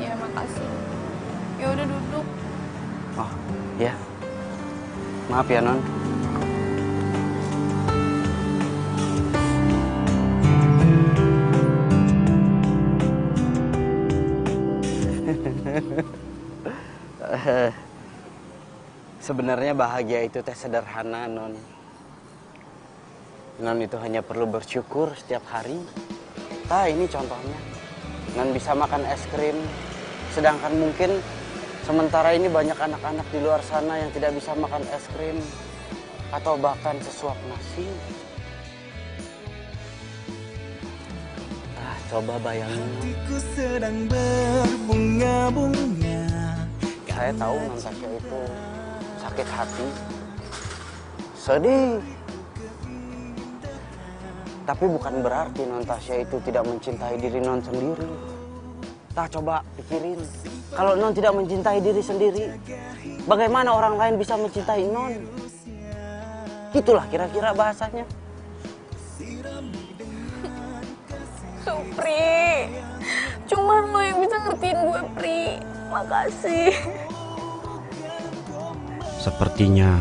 Ya, makasih. Ya udah duduk. Oh, ya. Maaf ya, Non. Sebenarnya bahagia itu teh sederhana, Non. Non itu hanya perlu bersyukur setiap hari. Nah, ini contohnya. Non bisa makan es krim, sedangkan mungkin sementara ini banyak anak-anak di luar sana yang tidak bisa makan es krim atau bahkan sesuap nasi. Ah, coba bayangin. Sedang berbunga-bunga. Saya tahu Non Tasya itu sakit hati, sedih. Tapi bukan berarti Non Tasya itu tidak mencintai diri Non sendiri. Nah, coba pikirin, kalau Non tidak mencintai diri sendiri, bagaimana orang lain bisa mencintai Non? Itulah kira-kira bahasanya. Pri, cuman lo yang bisa ngertiin gue, Pri. Makasih. Sepertinya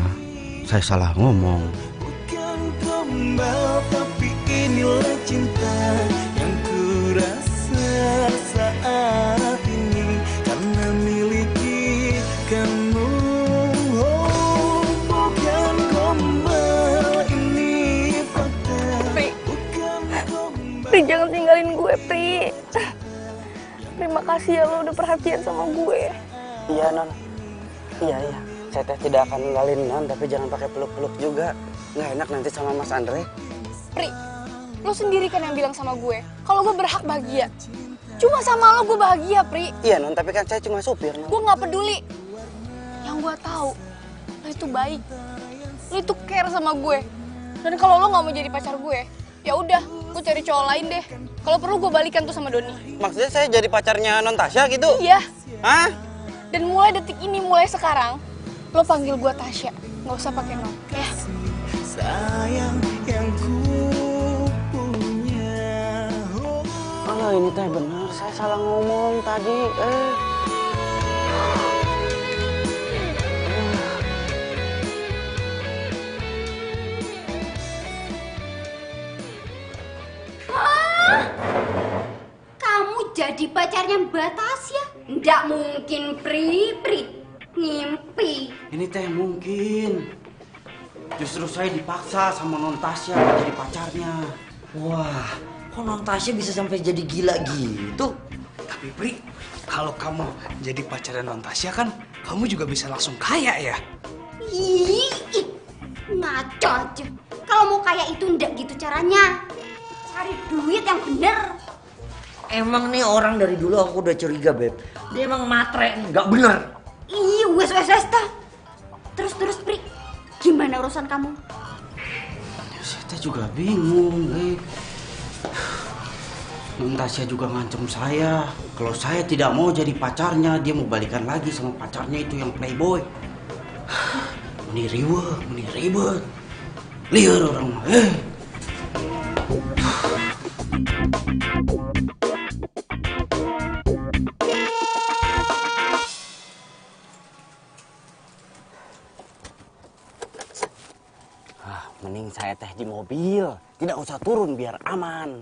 saya salah ngomong. Bukan gombal, tapi inilah cinta yang ku rasa saat ini karena miliki kamu. Oh, bukan gombal, ini fakta. Pri, Pri jangan tinggalin gue, Pri. Terima kasih ya lo udah perhatian sama gue. Iya, Non. Iya. Saya teh tidak akan ninggalin Non, tapi jangan pakai peluk-peluk juga. Nggak enak nanti sama Mas Andre. Pri, lo sendiri kan yang bilang sama gue kalau gue berhak bahagia. Cuma sama lo gue bahagia, Pri. Iya, Non, tapi kan saya cuma supir, Non. Gue nggak peduli. Yang gue tahu, lo itu baik. Lo itu care sama gue. Dan kalau lo nggak mau jadi pacar gue, ya udah, lo cari cowok lain deh. Kalau perlu gue balikan tuh sama Doni. Maksudnya saya jadi pacarnya Non Tasya gitu? Iya. Hah? Dan mulai detik ini, mulai sekarang, lo panggil gue Tasya. Nggak usah pakai Non, ya. Sayang yang ku punya. Oh, ini teh benar. Saya salah ngomong tadi. Kamu jadi pacarnya Mbak Tasya? Nggak mungkin, Pri. Ngimpi. Ini teh mungkin. Justru saya dipaksa sama Non Tasya jadi pacarnya. Wah, kok Non Tasya bisa sampai jadi gila gitu? Tapi Pri, kalau kamu jadi pacarnya Non Tasya kan, kamu juga bisa langsung kaya ya? Ih, ngaco aja. Kalau mau kaya itu ndak gitu caranya. Cari duit yang bener. Emang nih orang dari dulu aku udah curiga, Beb. Dia emang matre nih, nggak bener. Ih, wes dah. Terus, Pri. Gimana urusan kamu? Saya juga bingung, Non Tasya juga ngancem saya. Kalau saya tidak mau jadi pacarnya, dia mau balikan lagi sama pacarnya itu yang playboy. Meni ribet. Liar orang mah. Mending saya teh di mobil, tidak usah turun biar aman.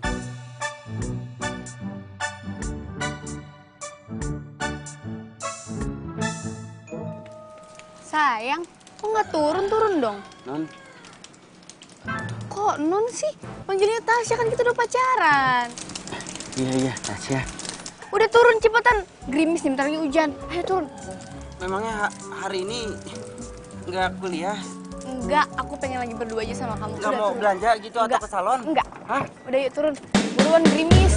Sayang, kok nggak turun dong? Non, Kok Non sih? Panggilnya Tasya, kan kita udah pacaran. iya Tasya. Udah turun cepetan, gerimis nih bentar lagi hujan. Ayo turun. Memangnya hari ini nggak kuliah? Enggak, aku pengen lagi berdua aja sama kamu. Nggak Udah, mau turun. belanja gitu atau ke salon? Enggak. Hah? Udah yuk turun. Buruan gerimis.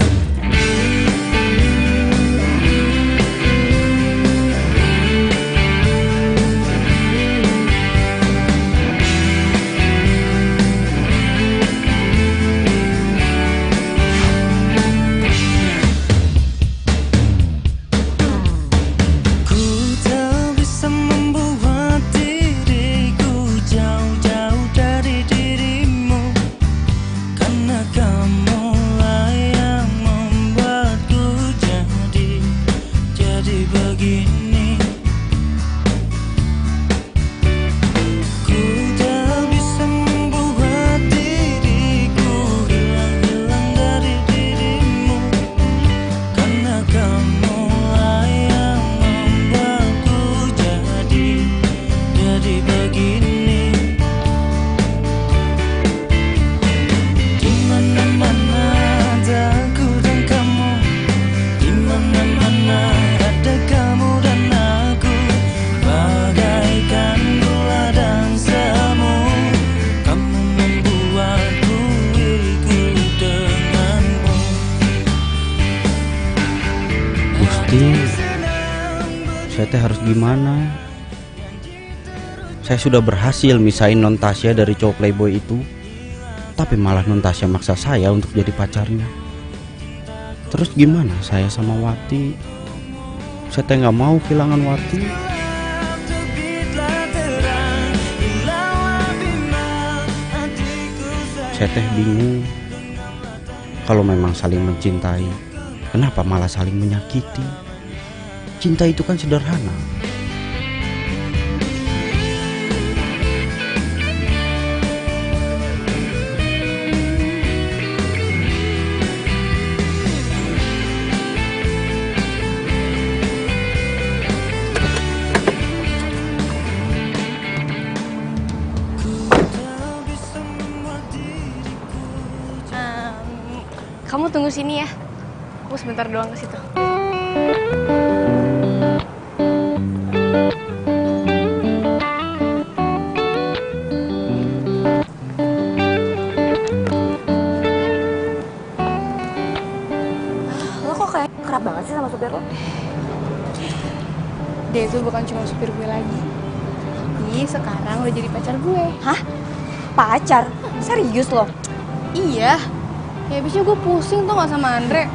Karena kamulah yang membuatku jadi begini. Ku tak bisa membuat diriku hilang dari dirimu. Karena kamulah yang membuatku jadi begini. Di mana-mana ada aku dan kamu, di mana-mana ada kamu dan aku, bagaikan gula dan semu. Kamu membuatku ikut denganmu. Gusti, saya teh harus gimana? Saya sudah berhasil misahin non Tasya dari cowok playboy itu, tapi malah non Tasya maksa saya untuk jadi pacarnya. Terus gimana saya sama Wati? Saya teh nggak mau kehilangan Wati. Saya teh bingung. Kalau memang saling mencintai, kenapa malah saling menyakiti? Cinta itu kan sederhana. Kamu tunggu sini ya. Aku sebentar doang ke situ. Lo kok kayak kerap banget sih sama supir lo? Dia itu bukan cuma supir gue lagi. Tapi sekarang udah jadi pacar gue. Hah? Pacar? Serius lo? Iya. Ya abisnya gue pusing tuh gak sama Andre.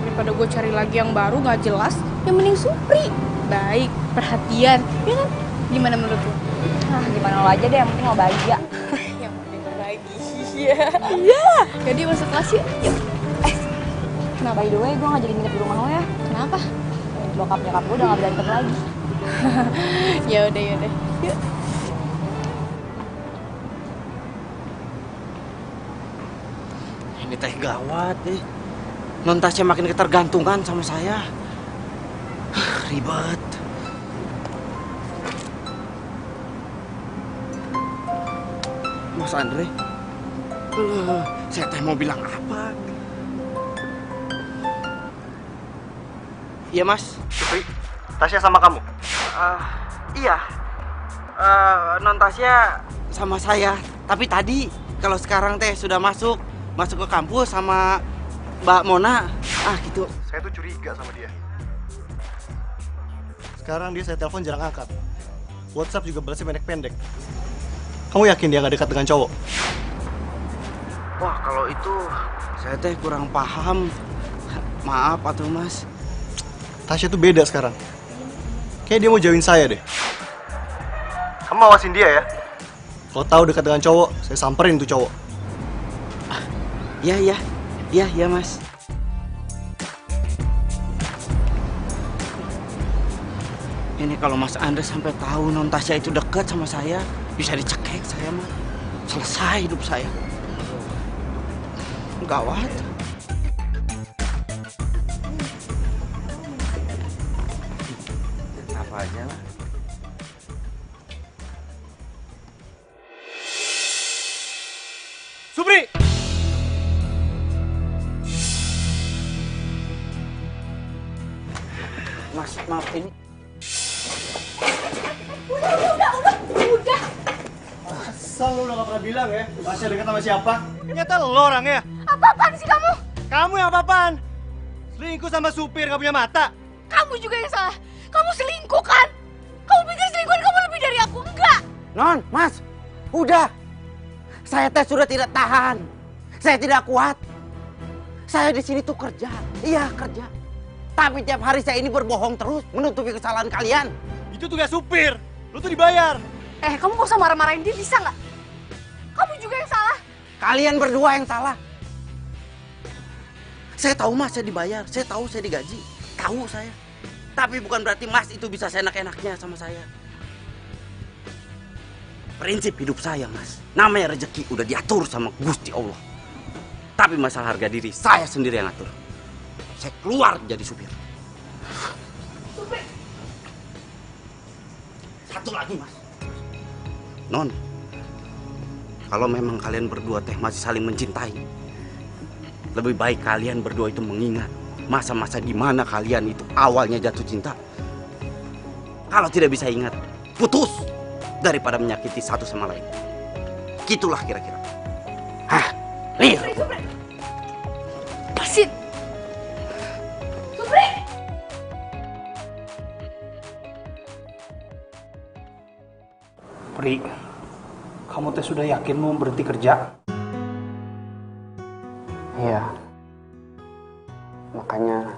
Daripada gue cari lagi yang baru gak jelas, yang mending Supri. Baik, perhatian, ya kan? Gimana menurut lo? Nah, gimana lo aja deh, yang penting lo bahagia. Yang penting bahagia. Iya. Jadi masuk kelas yuk. Yuk. Kenapa? By the way, gue gak jadi nginep di rumah lo ya. Kenapa? Bokap nyokap gue udah gak berantem lagi. Yaudah. Yuk. Ini teh gawat nih. Non Tasya makin ketergantungan sama saya. Ribet. Mas Andre, saya teh mau bilang apa? Iya mas. Supri, Tasya sama kamu? Iya. Non Tasya sama saya. Tapi tadi, kalau sekarang teh sudah masuk ke kampus sama Mbak Mona. Gitu. Saya tuh curiga sama dia. Sekarang dia saya telepon jarang angkat. WhatsApp juga balasnya pendek-pendek. Kamu yakin dia gak dekat dengan cowok? Wah, kalau itu saya teh kurang paham. Maaf atuh mas. Tasya tuh beda sekarang. Kayak dia mau jauhin saya deh. Kamu awasin dia ya. Kalau tahu dekat dengan cowok, saya samperin tuh cowok. Iya mas. Ini kalau Mas Andre sampai tahu non Tasya itu dekat sama saya, bisa dicekek saya mah. Selesai hidup saya. Gawat. Apa aja lah. Supri! Mas, maaf ini. Udah. Asal lu udah gak pernah bilang ya, Tasya dekat sama siapa? Ternyata lo orangnya. Apa-apaan sih kamu? Kamu yang apa-apaan? Selingkuh sama supir gak punya mata? Kamu juga yang salah. Kamu selingkuh kan? Kamu pikir selingkuhan kamu lebih dari aku? Enggak. Non, Mas, udah. Saya teh sudah tidak tahan. Saya tidak kuat. Saya di sini tuh kerja. Iya, kerja. Tapi tiap hari saya ini berbohong terus, menutupi kesalahan kalian. Itu tugas supir. Lu tuh dibayar. Kamu gak usah marah-marahin dia, bisa nggak? Kamu juga yang salah. Kalian berdua yang salah. Saya tahu Mas, saya dibayar. Saya tahu saya digaji. Tahu saya. Tapi bukan berarti Mas itu bisa seenak-enaknya sama saya. Prinsip hidup saya, Mas. Namanya rezeki udah diatur sama Gusti Allah. Tapi masalah harga diri, saya sendiri yang atur. Saya keluar jadi supir. Supir. Satu lagi, Mas. Non, kalau memang kalian berdua teh masih saling mencintai, lebih baik kalian berdua itu mengingat masa-masa di mana kalian itu awalnya jatuh cinta. Kalau tidak bisa ingat, putus daripada menyakiti satu sama lain. Gitulah kira-kira. Hah, nih. Pasin. Supri. Pri, kamu teh sudah yakin mau berhenti kerja? Iya. Makanya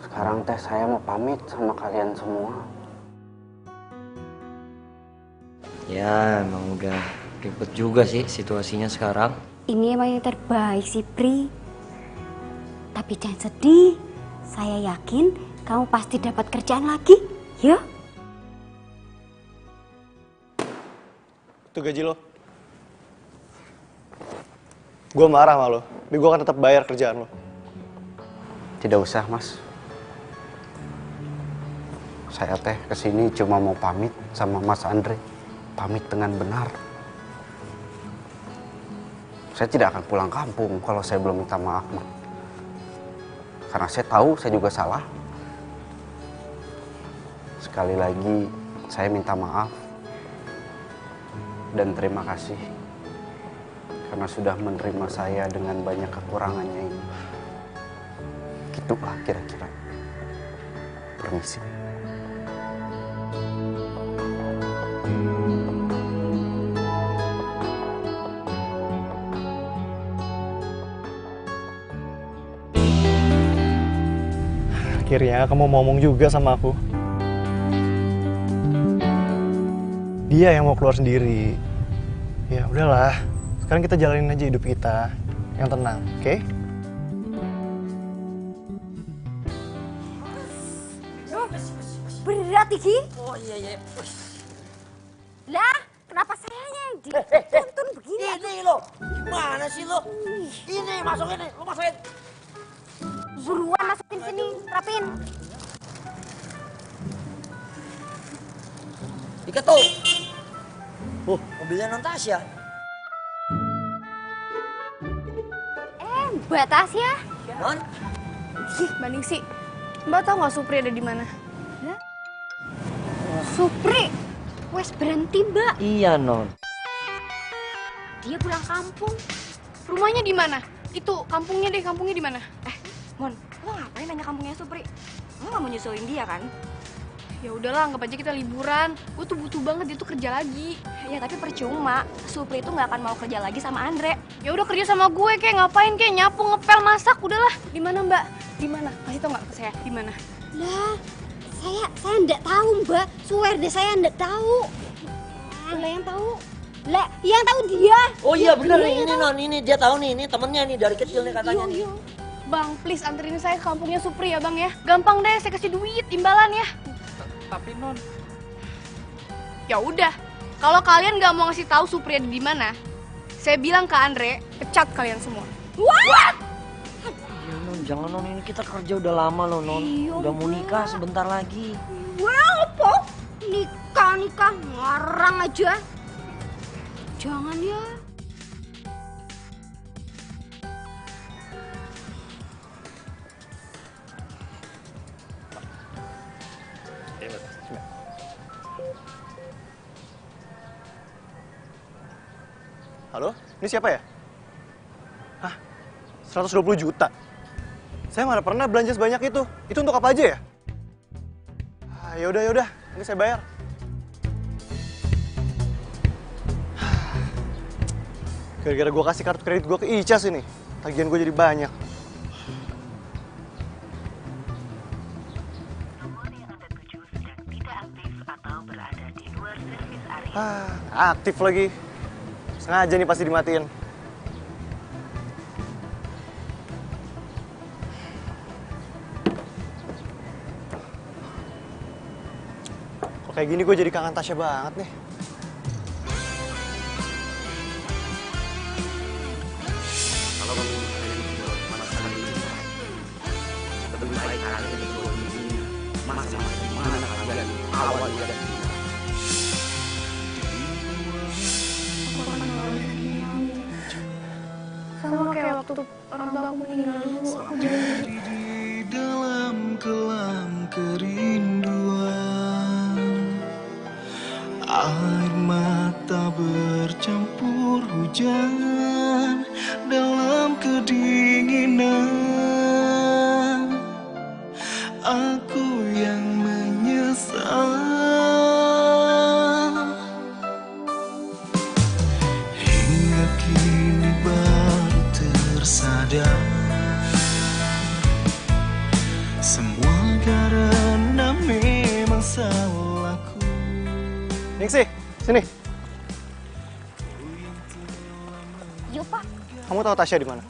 sekarang teh saya mau pamit sama kalian semua. Ya, emang udah ribet juga sih situasinya sekarang. Ini emang yang terbaik sih, Pri. Tapi jangan sedih. Saya yakin kamu pasti dapat kerjaan lagi. Ya? Itu gaji lo. Gue marah sama lo, tapi gue akan tetap bayar kerjaan lo. Tidak usah, Mas. Saya teh kesini cuma mau pamit sama Mas Andre. Pamit dengan benar. Saya tidak akan pulang kampung kalau saya belum minta maaf, Mas. Karena saya tahu saya juga salah. Sekali lagi, saya minta maaf. Dan terima kasih. Karena sudah menerima saya dengan banyak kekurangannya ini. Gitulah kira-kira. Permisi. Akhirnya kamu mau ngomong juga sama aku. Dia yang mau keluar sendiri. Ya udahlah, sekarang kita jalanin aja hidup kita yang tenang, oke? Berat, Iki? Oh iya. Lah, kenapa sayanya yang dituntun begini? Ini lo, gimana sih lo? Ini, masukin nih, lo masukin. Buruan masukin sini, rapin. Ikat tuh. Mobilnya non Tasya. Mbak Tasya. Non? Mbak Ningsi, Mbak tahu nggak Supri ada di mana? Lah? Supri, wes berhenti Mbak. Iya non. Dia pulang kampung. Rumahnya di mana? Itu kampungnya di mana? Mon, lo ngapain nanya kampungnya Supri? Lo gak mau nyusulin dia kan? Ya udahlah, anggap aja kita liburan. Gue tuh butuh banget dia tuh kerja lagi. Ya tapi percuma, Supri itu gak akan mau kerja lagi sama Andre. Ya udah kerja sama gue, kayak ngapain, kayak nyapu, ngepel, masak, udahlah. Di mana Mbak? Di mana? Kasih tau nggak ke saya? Di mana? Lah, saya enggak tahu Mbak. Swear deh saya enggak tahu. Lah yang tahu. Lah, yang tahu dia. Oh iya bener Dia nih, ini tahu. non, ini dia tahu nih, ini temennya nih dari kecil nih katanya nih. Bang, please anterin saya ke kampungnya Supri ya Bang ya. Gampang deh, saya kasih duit, imbalan ya. Tapi non, Ya udah, kalau kalian nggak mau ngasih tahu Supri ada di mana, saya bilang ke Andre, pecat kalian semua. What? Ya non, jangan non, ini kita kerja udah lama loh non. Udah mau nikah sebentar lagi. Wah, apa? Nikah ngarang aja. Jangan ya. Halo, ini siapa ya? Hah? 120 juta? Saya mana pernah belanja sebanyak itu. Itu untuk apa aja ya? Ya udah, ini saya bayar. Gara-gara gue kasih kartu kredit gue ke Icas ini, tagihan gue jadi banyak. Aktif lagi. Sengaja nih pasti dimatiin. kayak gini gue jadi kangen Tasya banget nih. Kalau kalian berdua malah saling mencintai, lebih baik kalian berdua mengingat masa-masa di mana kalian awal dan Sama kayak waktu orang tua aku meninggal dulu, aku jadi di dalam kelam kerinduan, air mata bercampur hujan dalam kedinginan. Aku yang menyesal hingga kini baru tersadar, semua karena memang salahku. Ningsih, sini. Yuk Pak. Kamu tahu Tasya di mana?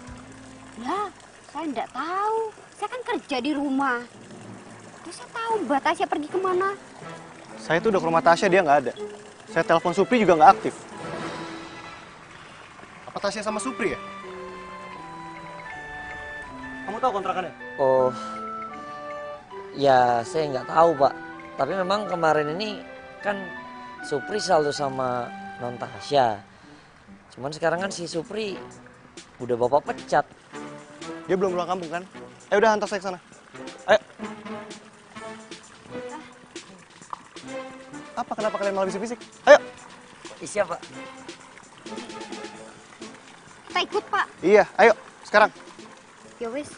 Ya, saya enggak tahu. Saya kan kerja di rumah. Terus saya tahu Mbak Tasya pergi kemana. Saya tuh udah ke rumah Tasya, dia nggak ada. Saya telepon Supri juga nggak aktif. Apa Tasya sama Supri ya? Kamu tahu kontrakannya? Oh, ya saya nggak tahu Pak. Tapi memang kemarin ini kan Supri selalu sama Non Tasya. Cuman sekarang kan si Supri udah bapak pecat. Dia belum pulang kampung kan? Ayo udah hantar saya ke sana. Ayo. Apa kenapa kalian malah bisik-bisik? Ayo. Siapa? Kita ikut Pak. Iya, ayo sekarang. Ya wis.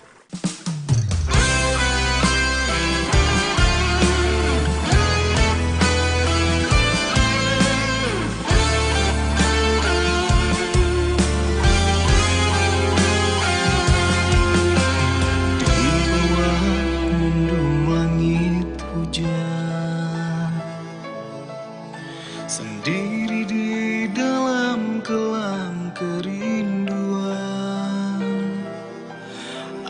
Sendiri di dalam kelam kerinduan,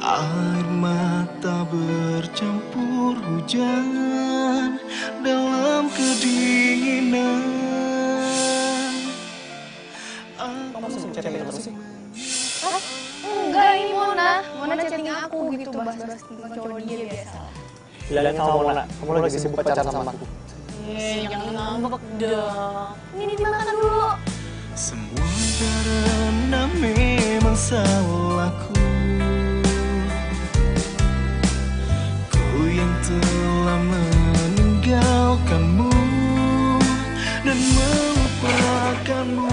air mata bercampur hujan dalam kedinginan. Kamu masih chatting terus sih? enggak, ini Mona chatting aku gitu, bahas-bahas tentang cowok dia biasa. Bilangin sama Mona, kamu lagi sibuk pacaran sama aku. Jangan ngambek dong. Ini dimakan dulu. Semua karena memang salahku, ku yang telah meninggalkanmu dan melupakanmu.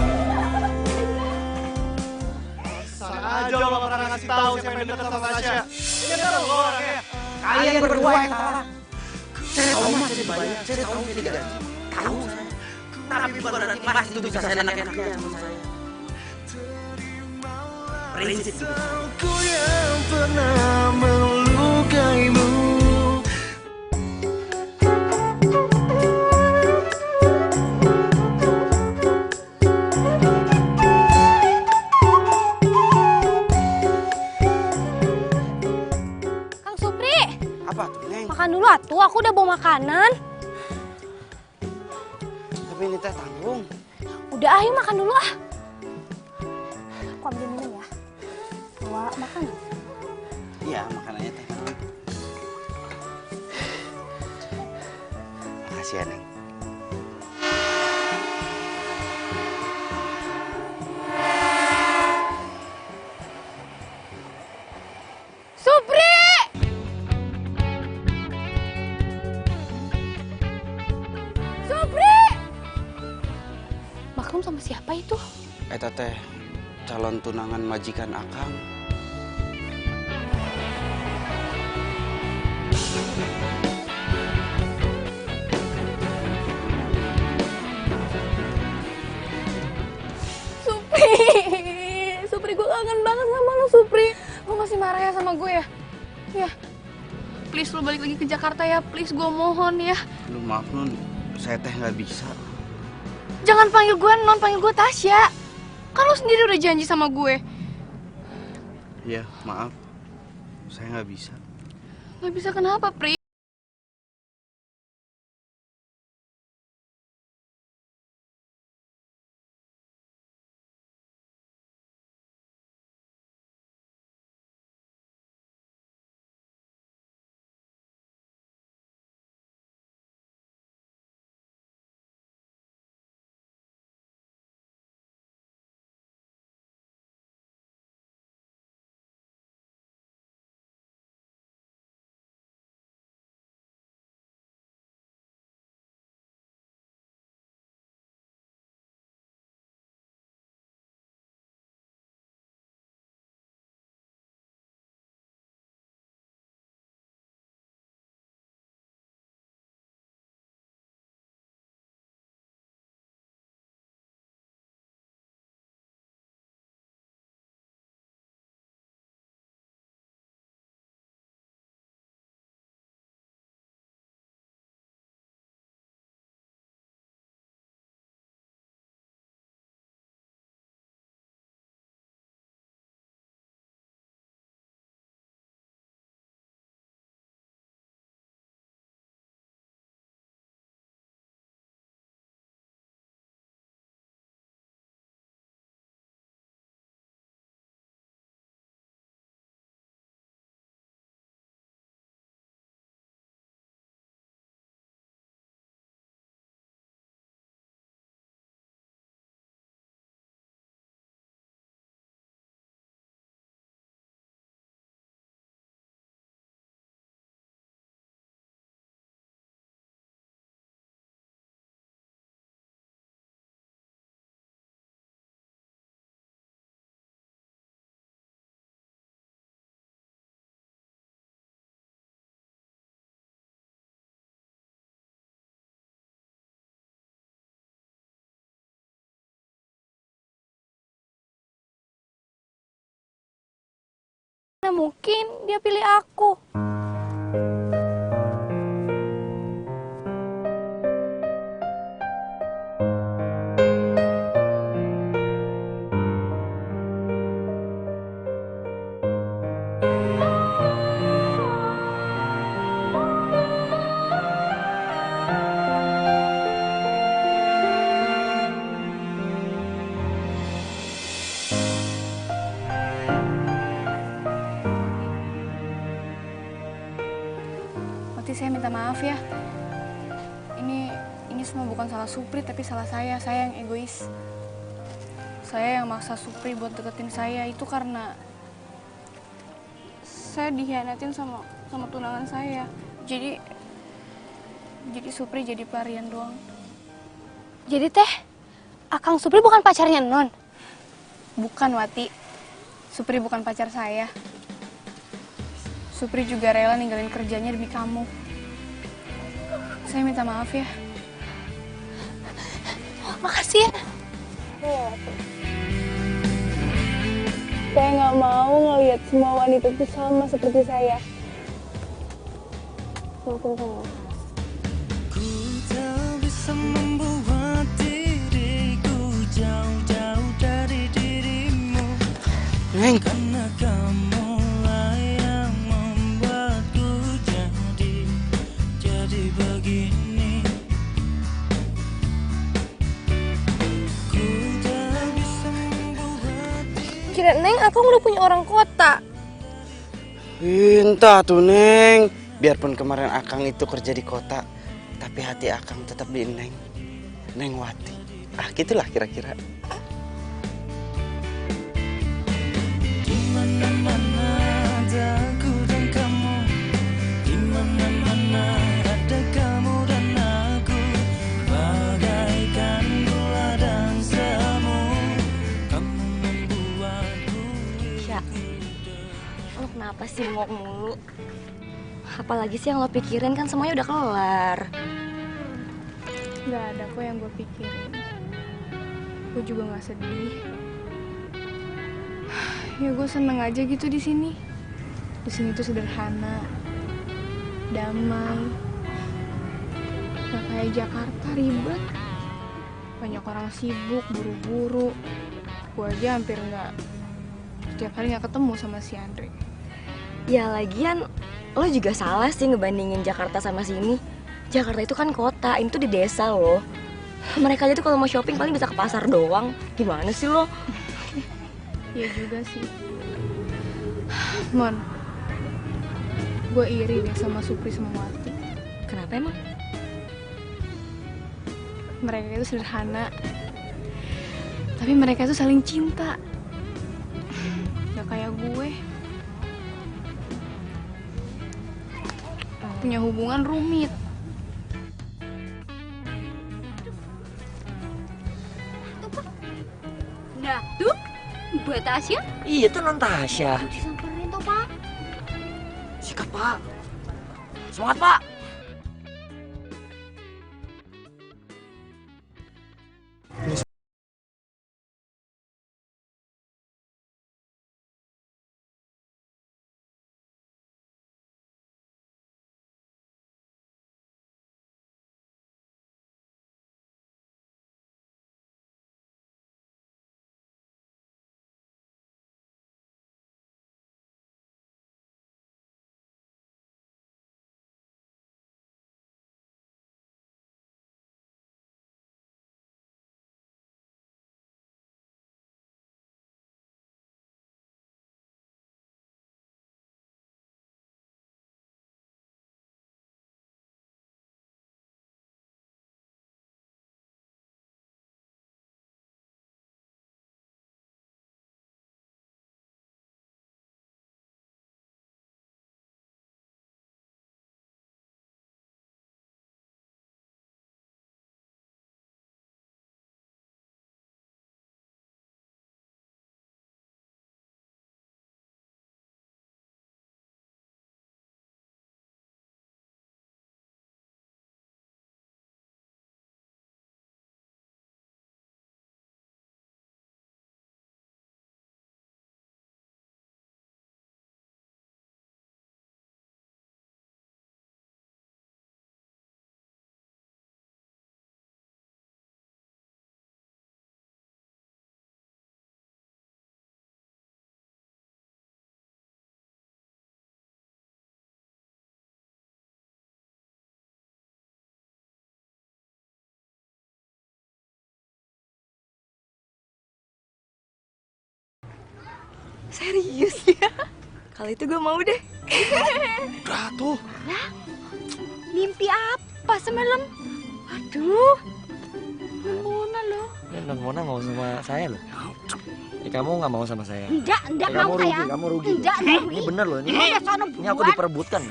Sana aja lo pernah ngasih tahu siapa yang dekat sama Tasya. Ini kan lo orangnya. Kalian berdua yang salah. Saya tahu masih banyak, saya tahu tidak. Tahu saya. Tapi bukan berarti Mas itu bisa saya enak-enaknya sama saya. Prinsip juga. Aku yang pernah melukaimu. Kang Supri, Apa tuh, Neng? makan dulu atuh. Aku udah bawa makanan. Tapi ini teh tanggung. Udah, ayo makan dulu ah. Aku ambil minum ya. Bawa makan. Iya, makanannya teh tanggung. Makasih ya, Neng. Supri! Supri! Maklum sama siapa itu? Eta teh calon tunangan majikan Akang. Supri! Supri, gue kangen banget sama lo, Supri. Lo masih marah ya sama gue ya? Ya. Please, lo balik lagi ke Jakarta ya. Please, gue mohon ya. Lu maaf, Nun. Saya teh nggak bisa. Jangan panggil gue Non, panggil gue Tasya. Kan lo sendiri udah janji sama gue. Iya, maaf. Saya nggak bisa. Gak bisa kenapa, Pri? mungkin dia pilih aku. Saya minta maaf ya. Ini semua bukan salah Supri, tapi salah saya. Saya yang egois. Saya yang maksa Supri buat deketin saya itu karena saya dikhianatin sama tunangan saya. Jadi Supri jadi pelarian doang. Jadi teh, Akang Supri bukan pacarnya Non? Bukan, Wati. Supri bukan pacar saya. Supri juga rela ninggalin kerjanya demi kamu. Saya minta maaf ya. Makasih ya. Saya nggak mau ngelihat semua wanita itu sama seperti saya. Maafin saya. Ku tak bisa membuat diriku jauh-jauh dari dirimu. Neng. Karena kamu lah yang membuatku jadi begini. Ku tak bisa membuat Kira Neng, Akang udah punya orang kota. Entah tuh Neng. Biarpun kemarin Akang itu kerja di kota, tapi hati Akang tetap di Neng Wati. Ah gitulah kira-kira. di mana-mana ada aku dan kamu. Di mana-mana ada kamu dan aku. Bagaikan gula dan semu. Kamu membuatku. Ya, lo kenapa sih bengok mulu? Apalagi sih yang lo pikirin, kan semuanya udah kelar. Gak ada kok yang gue pikirin. Gue juga nggak sedih. Ya gue seneng aja gitu di sini. Di sini tuh sederhana, damai. Gak kayak Jakarta ribet. Banyak orang sibuk, buru-buru. Gue aja hampir setiap hari nggak ketemu sama si Andre. Ya lagian, lo juga salah sih ngebandingin Jakarta sama sini. Jakarta itu kan kota, ini tuh di desa loh. Mereka aja tuh kalau mau shopping paling bisa ke pasar doang. Gimana sih lo? Iya juga sih. Mon, gue iri deh sama Supri sama Wati. Kenapa emang? Mereka itu sederhana, tapi mereka itu saling cinta. Gak kayak gue. Punya hubungan rumit. Nah, tuh buat Tasya. Iya tuh non Tasya. Disamperin tuh, Pak. Sikat Pak. Semangat Pak. Serius ya? Kalau itu gue mau deh. Udah tuh. Lah, mimpi apa semalam? Aduh, Mona loh. Non Mona mau sama saya loh. Kamu nggak mau sama saya? Enggak kamu mau rugi, sayang. kamu rugi. Enggak rugi. Ini bener loh, ini. Ini aku diperebutkan.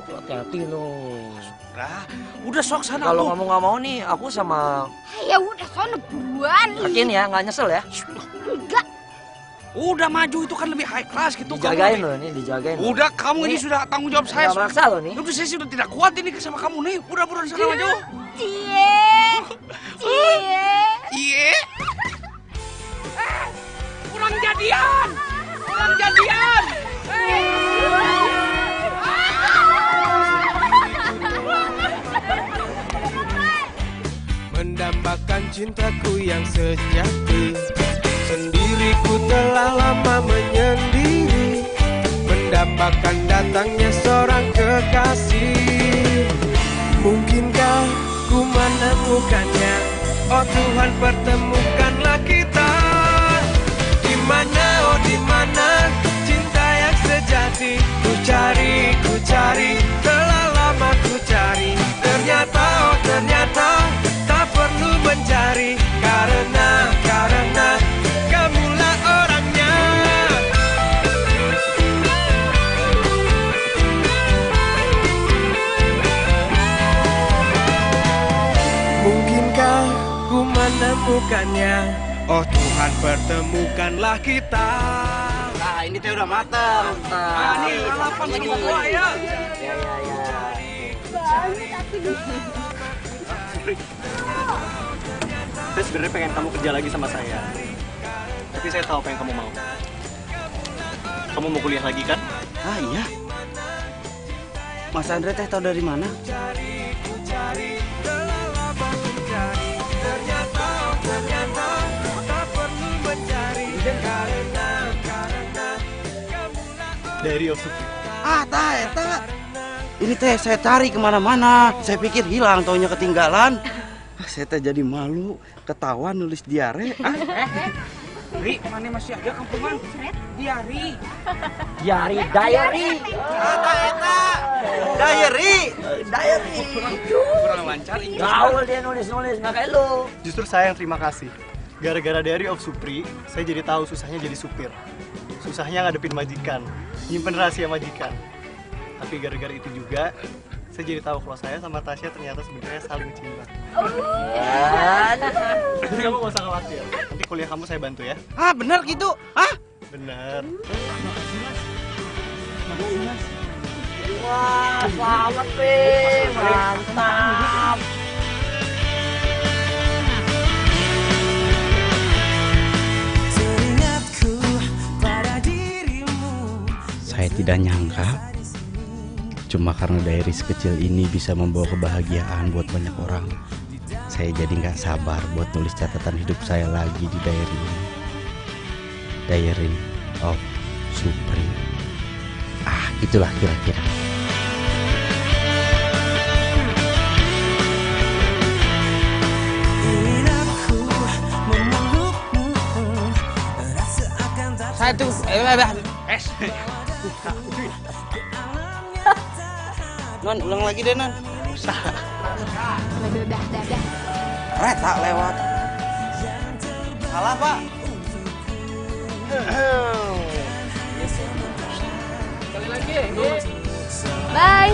Hati-hati loh. Udah sok sana. Kalau kamu nggak mau nih, aku sama. Ya udah sono buruan. Yakin ya, nggak nyesel ya? Enggak. Udah maju itu kan lebih high class gitu. Dijagain loh, ini dijagain. Udah kamu ini sudah tanggung jawab saya. Nggak maksa loh nih. Udah saya sudah tidak kuat ini sama kamu nih. Udah buruan sana maju. Cie. Kurang jadian. Mendambakan cintaku yang sejati, sendiriku telah lama menyendiri, mendambakan datangnya seorang kekasih. Mungkinkah ku menemukannya? Oh Tuhan, pertemukanlah kita. Di mana, oh di mana cinta yang sejati? Ku cari, telah lama ku cari. Ternyata, oh ternyata tak perlu mencari, karena kamulah orangnya. Mungkinkah ku menemukannya? Oh Tuhan, pertemukanlah kita. Nah, ini teh udah matang. Ini lalapan lagi semua ya. Saya sebenarnya pengen kamu kerja lagi sama saya. Tapi saya tahu apa yang kamu mau. Kamu mau kuliah lagi kan? Ah iya. Mas Andre teh tahu dari mana? Diary of Supri. Ah, eta. Ini teh saya cari kemana-mana. Saya pikir hilang, taunya ketinggalan. Saya teh jadi malu, ketawa nulis diare. Ri, mana masih ada kampungan? Diary. Diary. Kurang lancar ini. Gaul dia nulis nggak kayak lo. Justru saya yang terima kasih. Gara-gara Diary of Supri, saya jadi tahu susahnya jadi supir. Susahnya ngadepin majikan, nyimpen rahasia majikan. Tapi gara-gara itu juga, saya jadi tahu kalau saya sama Tasya ternyata sebenarnya saling cinta. Jadi kamu gak usah khawatir. Nanti kuliah kamu saya bantu ya. Ah, benar gitu? Ah? Bener. Wah, selamat Pin. Mantap. Saya tidak nyangka, cuma karena diary sekecil ini bisa membawa kebahagiaan buat banyak orang. Saya jadi nggak sabar buat nulis catatan hidup saya lagi di diary ini. Diary of Supri. Ah, itulah kira-kira. Satu, Non, ulang lagi deh, Non. Udah. Reta lewat. Salah, Pak. Sekali lagi. Bye.